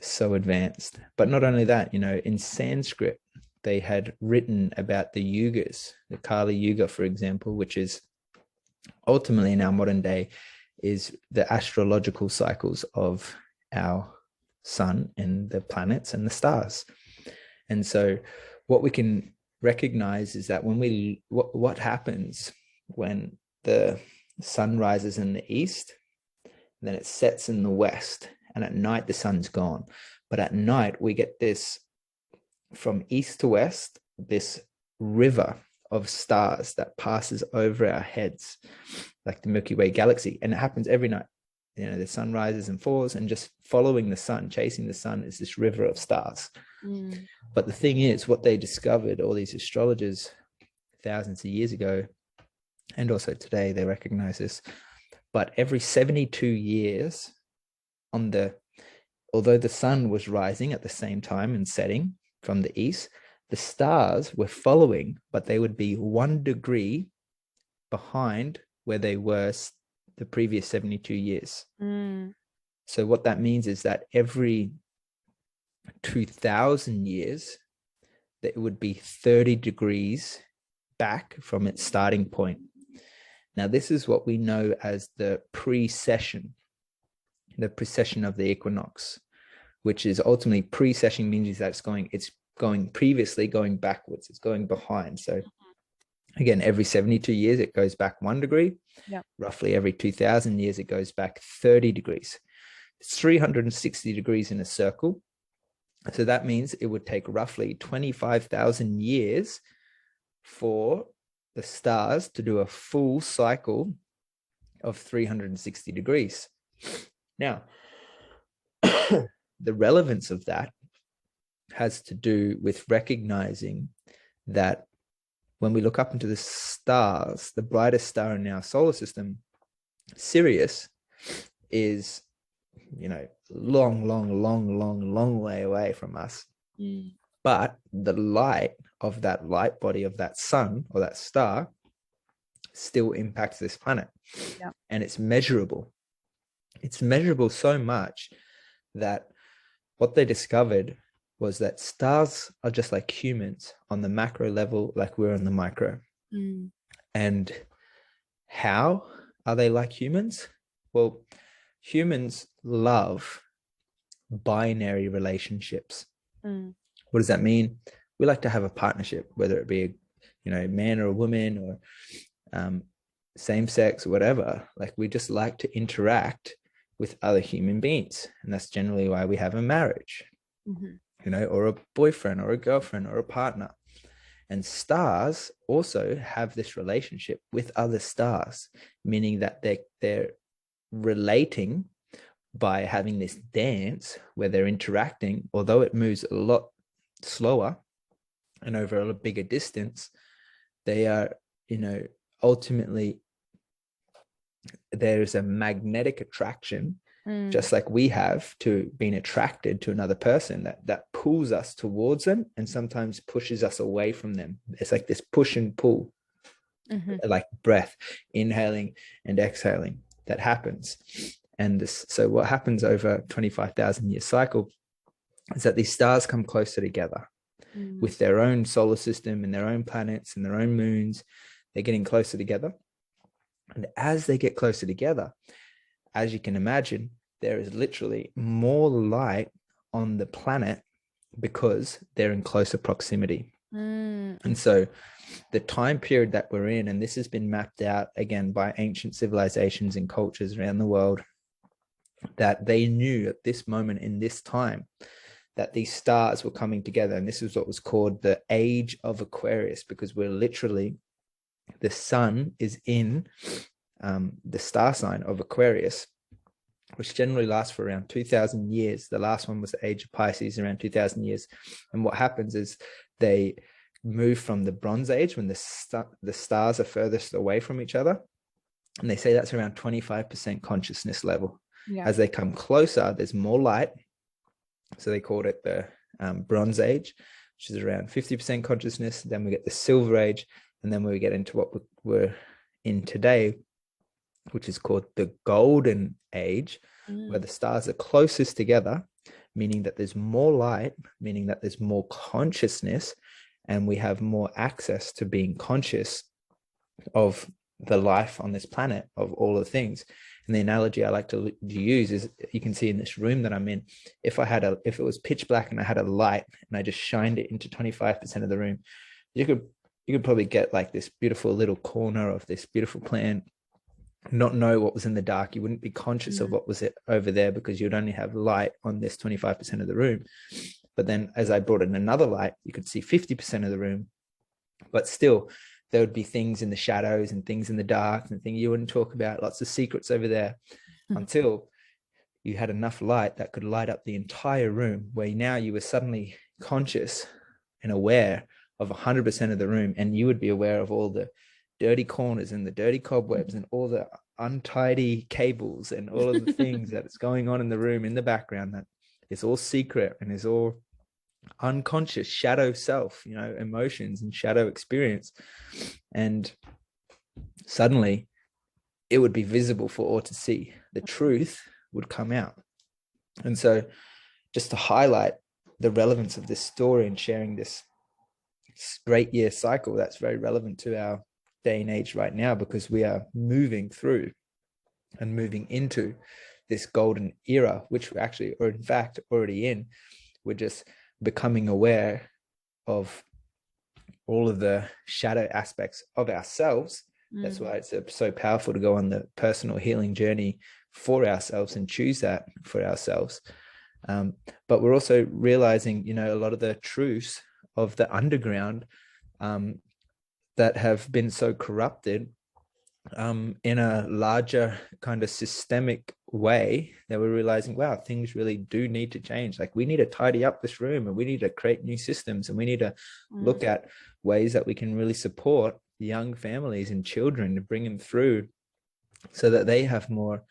So advanced. But not only that, in Sanskrit, they had written about the yugas, the Kali Yuga, for example, which is ultimately in our modern day is the astrological cycles of our sun and the planets and the stars. And so what we can recognize is that when what happens when the sun rises in the east, then it sets in the west, and at night the sun's gone. But at night we get this, from east to west, this river of stars that passes over our heads, like the Milky Way galaxy. And it happens every night. You know, the sun rises and falls, and just following the sun, chasing the sun, is this river of stars. But the thing is, what they discovered, all these astrologers thousands of years ago, and also today, they recognize this, but every 72 years, although the sun was rising at the same time and setting from the east, the stars were following, but they would be 1 degree behind where they were the previous 72 years. So what that means is that every 2,000 years, that it would be 30 degrees back from its starting point. Now, this is what we know as the precession of the equinox, which is ultimately, precession means that it's going previously, going backwards, it's going behind. So again, every 72 years, it goes back 1 degree. Yep. Roughly every 2,000 years, it goes back 30 degrees. It's 360 degrees in a circle. So that means it would take roughly 25,000 years for the stars to do a full cycle of 360 degrees. Now, the relevance of that has to do with recognizing that when we look up into the stars, the brightest star in our solar system, Sirius, is, you know, long way away from us. But the light of that light body of that sun or that star still impacts this planet. Yeah. And it's measurable. It's measurable so much that what they discovered was that stars are just like humans on the macro level, like we're on the micro. And how are they like humans? Well, humans love binary relationships. What does that mean? We like to have a partnership, whether it be a man or a woman, or same sex or whatever. Like, we just like to interact with other human beings, and that's generally why we have a marriage, or a boyfriend or a girlfriend or a partner. And stars also have this relationship with other stars, meaning that they're relating by having this dance where they're interacting. Although it moves a lot slower and over a bigger distance, they are, ultimately, there's a magnetic attraction, just like we have to being attracted to another person, that pulls us towards them and sometimes pushes us away from them. It's like this push and pull, like breath, inhaling and exhaling, that happens. And so what happens over a 25,000 year cycle is that these stars come closer together with their own solar system and their own planets and their own moons. They're getting closer together. And as they get closer together, as you can imagine, there is literally more light on the planet because they're in closer proximity. And so the time period that we're in, and this has been mapped out again by ancient civilizations and cultures around the world, that they knew at this moment in this time that these stars were coming together. And this is what was called the age of Aquarius, because we're literally, the sun is in the star sign of Aquarius, which generally lasts for around 2,000 years. The last one was the age of Pisces, around 2,000 years. And what happens is they move from the Bronze Age, when the stars are furthest away from each other. And they say that's around 25% consciousness level. Yeah. As they come closer, there's more light. So they called it the Bronze Age, which is around 50% consciousness. Then we get the Silver Age. And then we get into what we're in today, which is called the Golden Age, where the stars are closest together, meaning that there's more light, meaning that there's more consciousness, and we have more access to being conscious of the life on this planet, of all the things. And the analogy I like to use is, you can see in this room that I'm in, if it was pitch black and I had a light and I just shined it into 25% of the room, you could probably get like this beautiful little corner of this beautiful plant, not know what was in the dark. You wouldn't be conscious of what was over there, because you'd only have light on this 25% of the room. But then as I brought in another light, you could see 50% of the room, but still there would be things in the shadows and things in the dark and things you wouldn't talk about, lots of secrets over there, until you had enough light that could light up the entire room, where now you were suddenly conscious and aware of 100% of the room. And you would be aware of all the dirty corners and the dirty cobwebs and all the untidy cables and all of the things that is going on in the room in the background, that is all secret and is all unconscious shadow self, emotions and shadow experience. And suddenly it would be visible for all to see. The truth would come out. And so, just to highlight the relevance of this story and sharing this great year cycle, that's very relevant to our day and age right now, because we are moving through and moving into this golden era, which we actually are in fact already in. We're just becoming aware of all of the shadow aspects of ourselves. That's why it's so powerful to go on the personal healing journey for ourselves and choose that for ourselves. But we're also realizing, a lot of the truths of the underground that have been so corrupted in a larger kind of systemic way, that we're realizing, wow, things really do need to change. Like, we need to tidy up this room, and we need to create new systems, and we need to look at ways that we can really support young families and children to bring them through, so that they have more,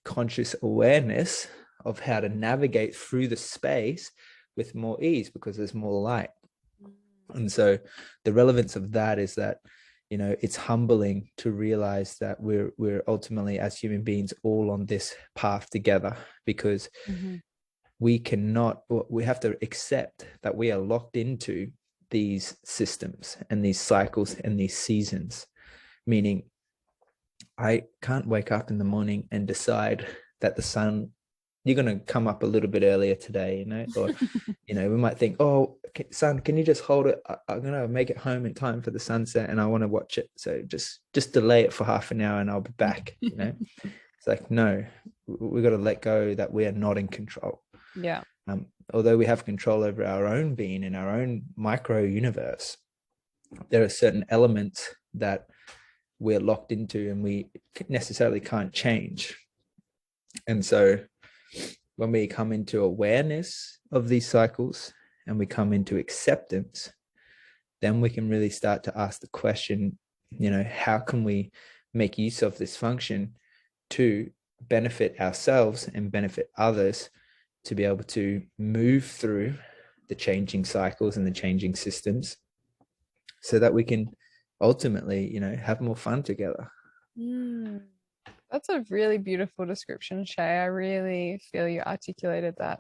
conscious awareness of how to navigate through the space with more ease, because there's more light. And so the relevance of that is that, it's humbling to realize that we're ultimately, as human beings, all on this path together, because we have to accept that we are locked into these systems and these cycles and these seasons. Meaning, I can't wake up in the morning and decide that the sun, you're going to come up a little bit earlier today, or, we might think, oh, sun, can you just hold it? I'm going to make it home in time for the sunset and I want to watch it. So just delay it for half an hour and I'll be back, It's like, no, we've got to let go that we are not in control. Yeah. Although we have control over our own being in our own micro universe, there are certain elements that we're locked into and we necessarily can't change. And so when we come into awareness of these cycles and we come into acceptance, then we can really start to ask the question, how can we make use of this function to benefit ourselves and benefit others, to be able to move through the changing cycles and the changing systems, so that we can ultimately, have more fun together. That's a really beautiful description, Shay. I really feel you articulated that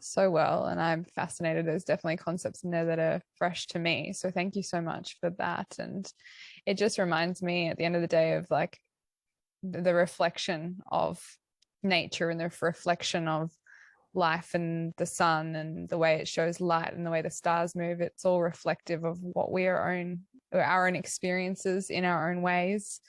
so well, and I'm fascinated. There's definitely concepts in there that are fresh to me, so thank you so much for that. And it just reminds me at the end of the day of like the reflection of nature and the reflection of life and the sun and the way it shows light and the way the stars move. It's all reflective of what our own experiences in our own ways,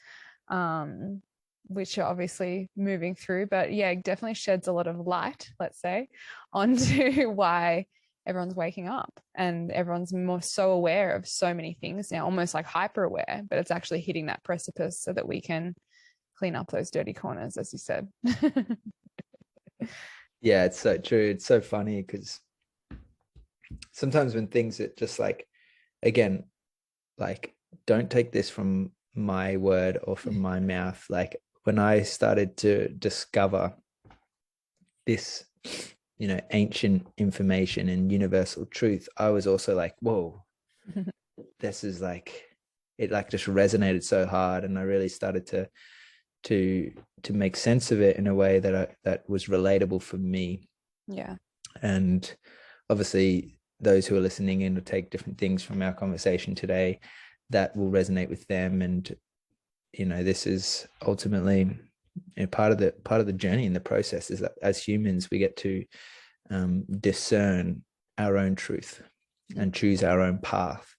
which are obviously moving through. But yeah, it definitely sheds a lot of light, let's say, onto why everyone's waking up and everyone's more so aware of so many things now, almost like hyper aware, but it's actually hitting that precipice so that we can clean up those dirty corners, as you said. Yeah, it's so true. It's so funny because sometimes when things are just like, again, like, don't take this from my word or from my mouth. Like, when I started to discover this, ancient information and universal truth, I was also like, whoa, this is like, it like just resonated so hard. And I really started to make sense of it in a way that was relatable for me. Yeah. And obviously those who are listening in will take different things from our conversation today. that will resonate with them. And, you know, this is ultimately part of the journey and the process is that as humans we get to discern our own truth and choose our own path.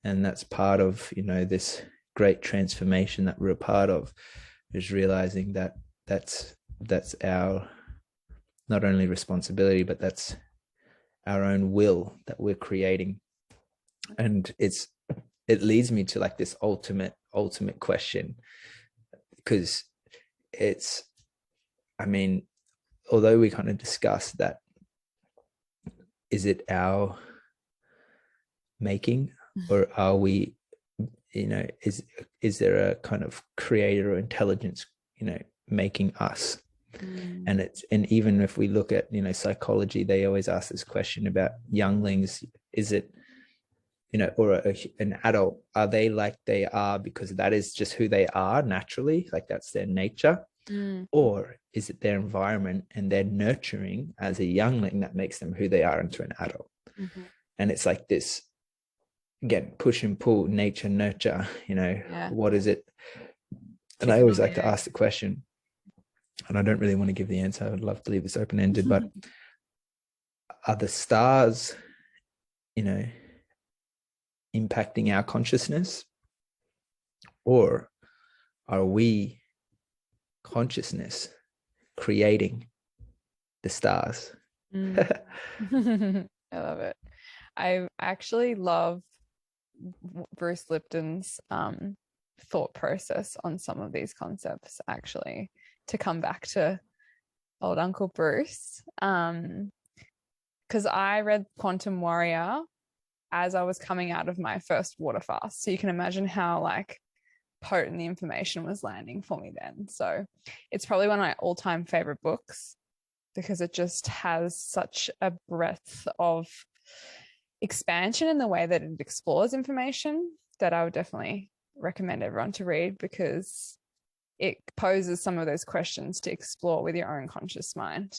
And that's part of, this great transformation that we're a part of, is realizing that that's our not only responsibility, but that's our own will that we're creating. And it leads me to like this ultimate question, because although we kind of discussed that, is it our making, or are we, is there a kind of creator or intelligence, making us? And even if we look at, psychology, they always ask this question about younglings: is it, or an adult, are they like they are because that is just who they are naturally, like that's their nature? Or is it their environment and their nurturing as a youngling that makes them who they are into an adult? And it's like this, again, push and pull, nature, nurture, what is it? And I always like to ask the question, and I don't really want to give the answer. I would love to leave this open-ended, but are the stars, impacting our consciousness, or are we consciousness creating the stars? I love it. I actually love Bruce Lipton's thought process on some of these concepts, actually, to come back to old Uncle Bruce, because I read Quantum Warrior as I was coming out of my first water fast, so you can imagine how like potent the information was landing for me then. So it's probably one of my all-time favorite books, because it just has such a breadth of expansion in the way that it explores information, that I would definitely recommend everyone to read, because it poses some of those questions to explore with your own conscious mind.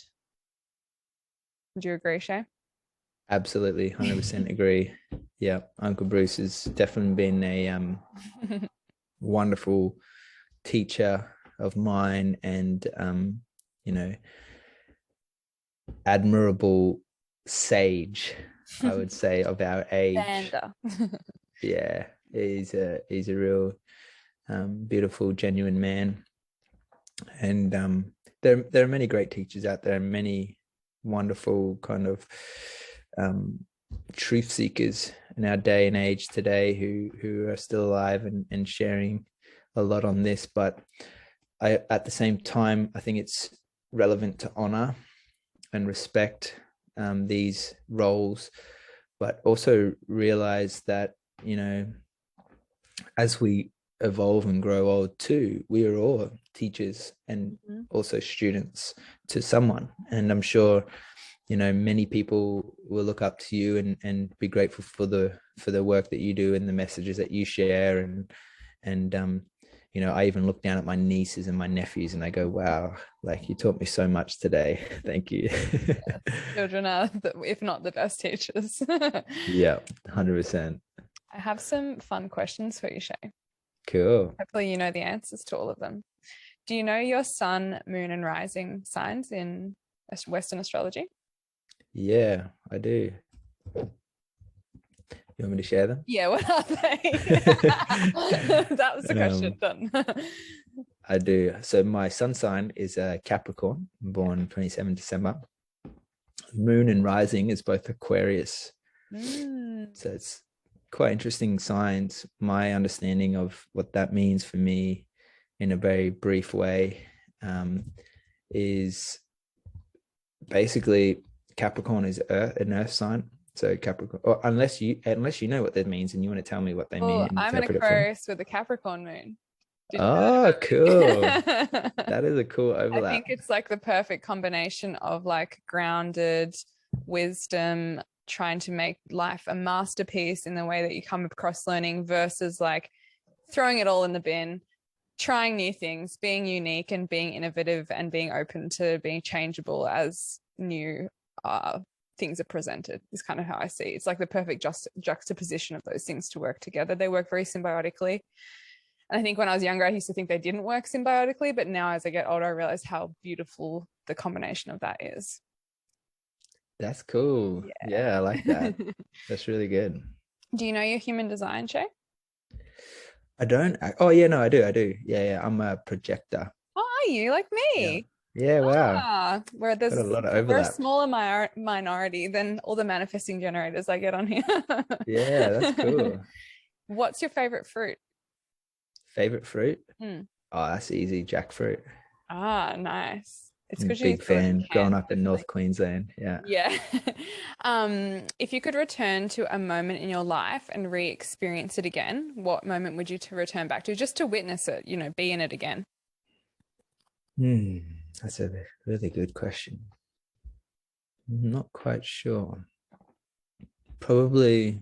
Would you agree, Shay? Absolutely, 100% agree. Yeah, Uncle Bruce has definitely been a wonderful teacher of mine, and admirable sage, I would say, of our age. Yeah, he's a real beautiful, genuine man. And there are many great teachers out there, and many wonderful kind of truth seekers in our day and age today who are still alive and sharing a lot on this. But at the same time, I think it's relevant to honor and respect these roles, but also realize that, as we evolve and grow old too, we are all teachers and also students to someone. And I'm sure, many people will look up to you and be grateful for the work that you do and the messages that you share. And I even look down at my nieces and my nephews and I go, wow, like you taught me so much today. Thank you. Yes, children are, if not the best teachers. Yeah, 100%. I have some fun questions for you, Shay. Cool. Hopefully you know the answers to all of them. Do you know your sun, moon, and rising signs in Western astrology? Yeah, I do. You want me to share them? Yeah, what are they? That was the question. Done. I do. So my sun sign is a Capricorn, born 27 December. Moon and rising is both Aquarius. So it's quite interesting signs. My understanding of what that means for me in a very brief way is basically Capricorn is an earth sign. So Capricorn, or unless you know what that means and you want to tell me what they mean. I'm an Aquarius with a Capricorn moon. Oh, cool. That is a cool overlap. I think it's like the perfect combination of like grounded wisdom, trying to make life a masterpiece in the way that you come across learning, versus like throwing it all in the bin, trying new things, being unique and being innovative and being open to being changeable as new things are presented, is kind of how I see it. It's like the perfect juxtaposition of those things to work together. They work very symbiotically. And I think when I was younger, I used to think they didn't work symbiotically, but now as I get older, I realize how beautiful the combination of that is. That's cool. Yeah, I like that. That's really good. Do you know your human design, Shay? I don't. Oh yeah, no, I do. I do. Yeah, yeah. I'm a projector. Oh, are you like Yeah. me? Yeah. Wow. Where Got a lot of we're a overlap. smaller minority than all the manifesting generators I get on here. Yeah, that's cool. What's your favorite fruit? Favorite fruit? Hmm. Oh, that's easy. Jackfruit. Ah, nice. It's I'm a because you big used to live in fan. Growing Cairns, up in definitely. North Queensland. Yeah. Yeah. If you could return to a moment in your life and re-experience it again, what moment would you to return back to just to witness it, be in it again? Hmm. That's a really good question. I'm not quite sure. Probably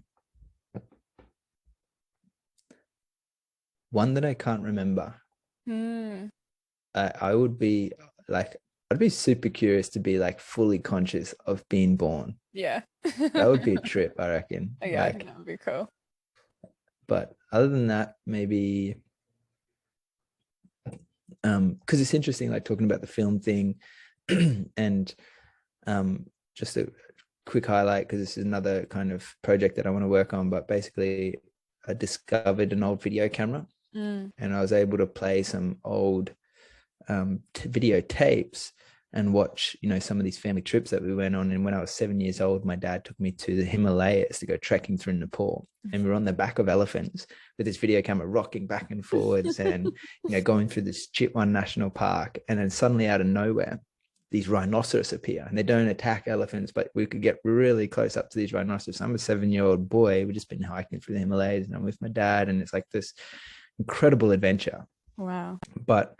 one that I can't remember. Hmm. I would be like, I'd be super curious to be like fully conscious of being born. Yeah. That would be a trip, I reckon. Yeah, I think that would be cool. But other than that, maybe because it's interesting, like talking about the film thing, and just a quick highlight because this is another kind of project that I want to work on. But basically, I discovered an old video camera, and I was able to play some old video tapes and watch some of these family trips that we went on. And when I was 7 years old, my dad took me to the Himalayas to go trekking through Nepal, and we were on the back of elephants with this video camera rocking back and forwards and going through this Chitwan National Park. And then suddenly out of nowhere, these rhinoceros appear, and they don't attack elephants, but we could get really close up to these rhinoceros. I'm a 7-year-old boy. We've just been hiking through the Himalayas, and I'm with my dad, and it's like this incredible adventure. Wow. But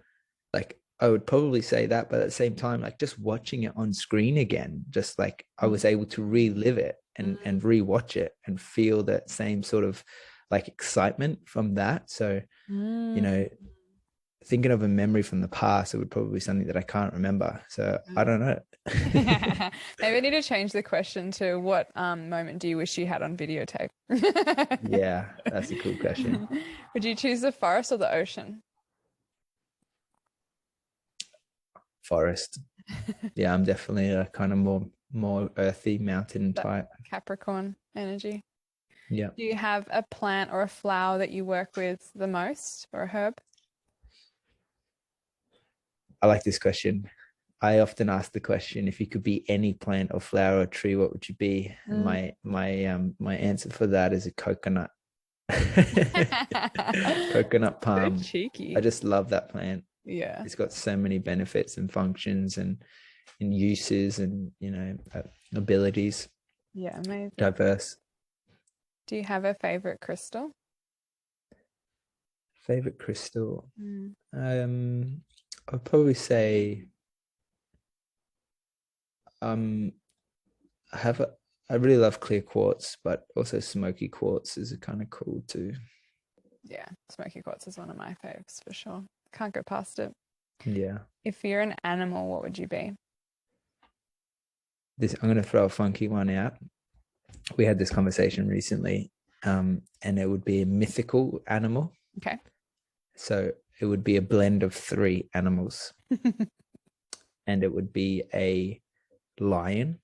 like, I would probably say that, but at the same time, like just watching it on screen again, just like I was able to relive it and rewatch it and feel that same sort of like excitement from that. So, thinking of a memory from the past, it would probably be something that I can't remember. So I don't know. Maybe I need to change the question to what moment do you wish you had on videotape? Yeah, that's a cool question. Would you choose the forest or the ocean? Forest. Yeah, I'm definitely a kind of more earthy mountain That type. Capricorn energy. Yeah. Do you have a plant or a flower that you work with the most, or a herb? I like this question. I often ask the question, if you could be any plant or flower or tree, what would you be? And my answer for that is a coconut. Coconut palm. So cheeky. I just love that plant. Yeah. It's got so many benefits and functions and uses and abilities. Yeah, amazing. Diverse. Do you have a favorite crystal? Favorite crystal? I'd probably say I really love clear quartz, but also smoky quartz is kind of cool too. Yeah, smoky quartz is one of my faves for sure. Can't go past it. Yeah. If you're an animal, what would you be? I'm gonna throw a funky one out. We had this conversation recently, and it would be a mythical animal. Okay. So it would be a blend of 3 animals. And it would be a lion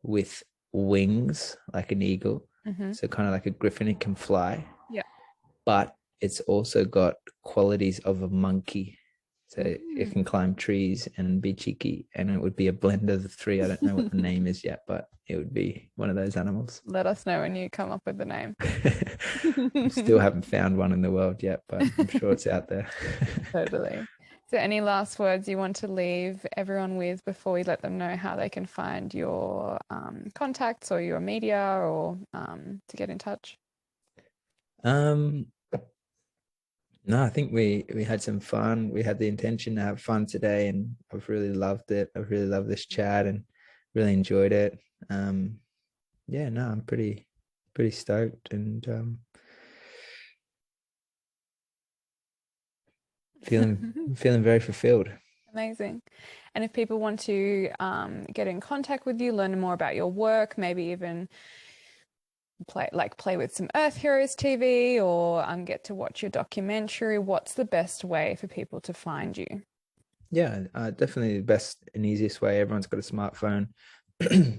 with wings like an eagle. So kind of like a griffin, it can fly. Yeah. But it's also got qualities of a monkey. So it can climb trees and be cheeky. And it would be a blend of the 3. I don't know what the name is yet, but it would be one of those animals. Let us know when you come up with the name. Still haven't found one in the world yet, but I'm sure it's out there. Totally. So any last words you want to leave everyone with before we let them know how they can find your contacts or your media or to get in touch? No, I think we had some fun. We had the intention to have fun today, and I've really loved it. I've really loved this chat and really enjoyed it. Yeah, no, I'm pretty stoked and feeling very fulfilled. Amazing. And if people want to get in contact with you, learn more about your work, maybe even play with some Earth Heroes TV, or get to watch your documentary? What's the best way for people to find you? Yeah, definitely the best and easiest way. Everyone's got a smartphone.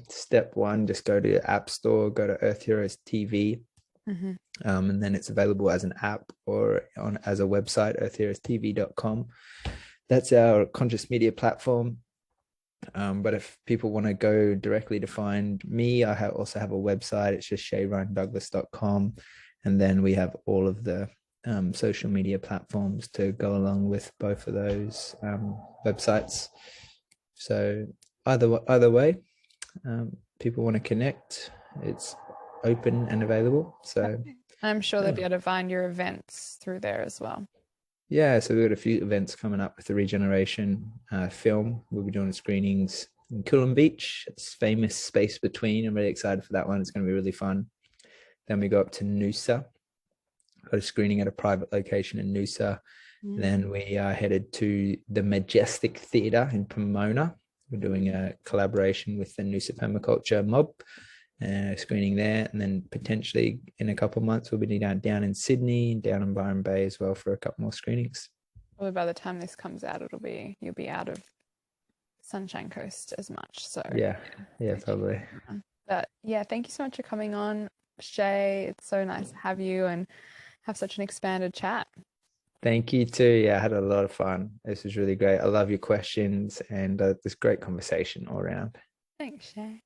Step one, just go to your app store, go to Earth Heroes TV, and then it's available as an app or as a website, earthheroestv.com. That's our conscious media platform. But if people want to go directly to find me, I also have a website. It's just shayryandouglas.com. And then we have all of the social media platforms to go along with both of those websites. So either way, people want to connect, it's open and available. So I'm sure they'll be able to find your events through there as well. Yeah, so we've got a few events coming up with the Regeneration film. We'll be doing screenings in Coolum Beach. It's famous space between. I'm really excited for that one. It's going to be really fun. Then we go up to Noosa. Got a screening at a private location in Noosa. Then we are headed to the Majestic Theatre in Pomona. We're doing a collaboration with the Noosa Permaculture Mob. Screening there, and then potentially in a couple of months we'll be down in Sydney, down in Byron Bay as well for a couple more screenings. Well, by the time this comes out, you'll be out of Sunshine Coast as much. So yeah, probably. But yeah, thank you so much for coming on, Shay. It's so nice to have you and have such an expanded chat. Thank you too. Yeah, I had a lot of fun. This was really great. I love your questions and this great conversation all around. Thanks, Shay.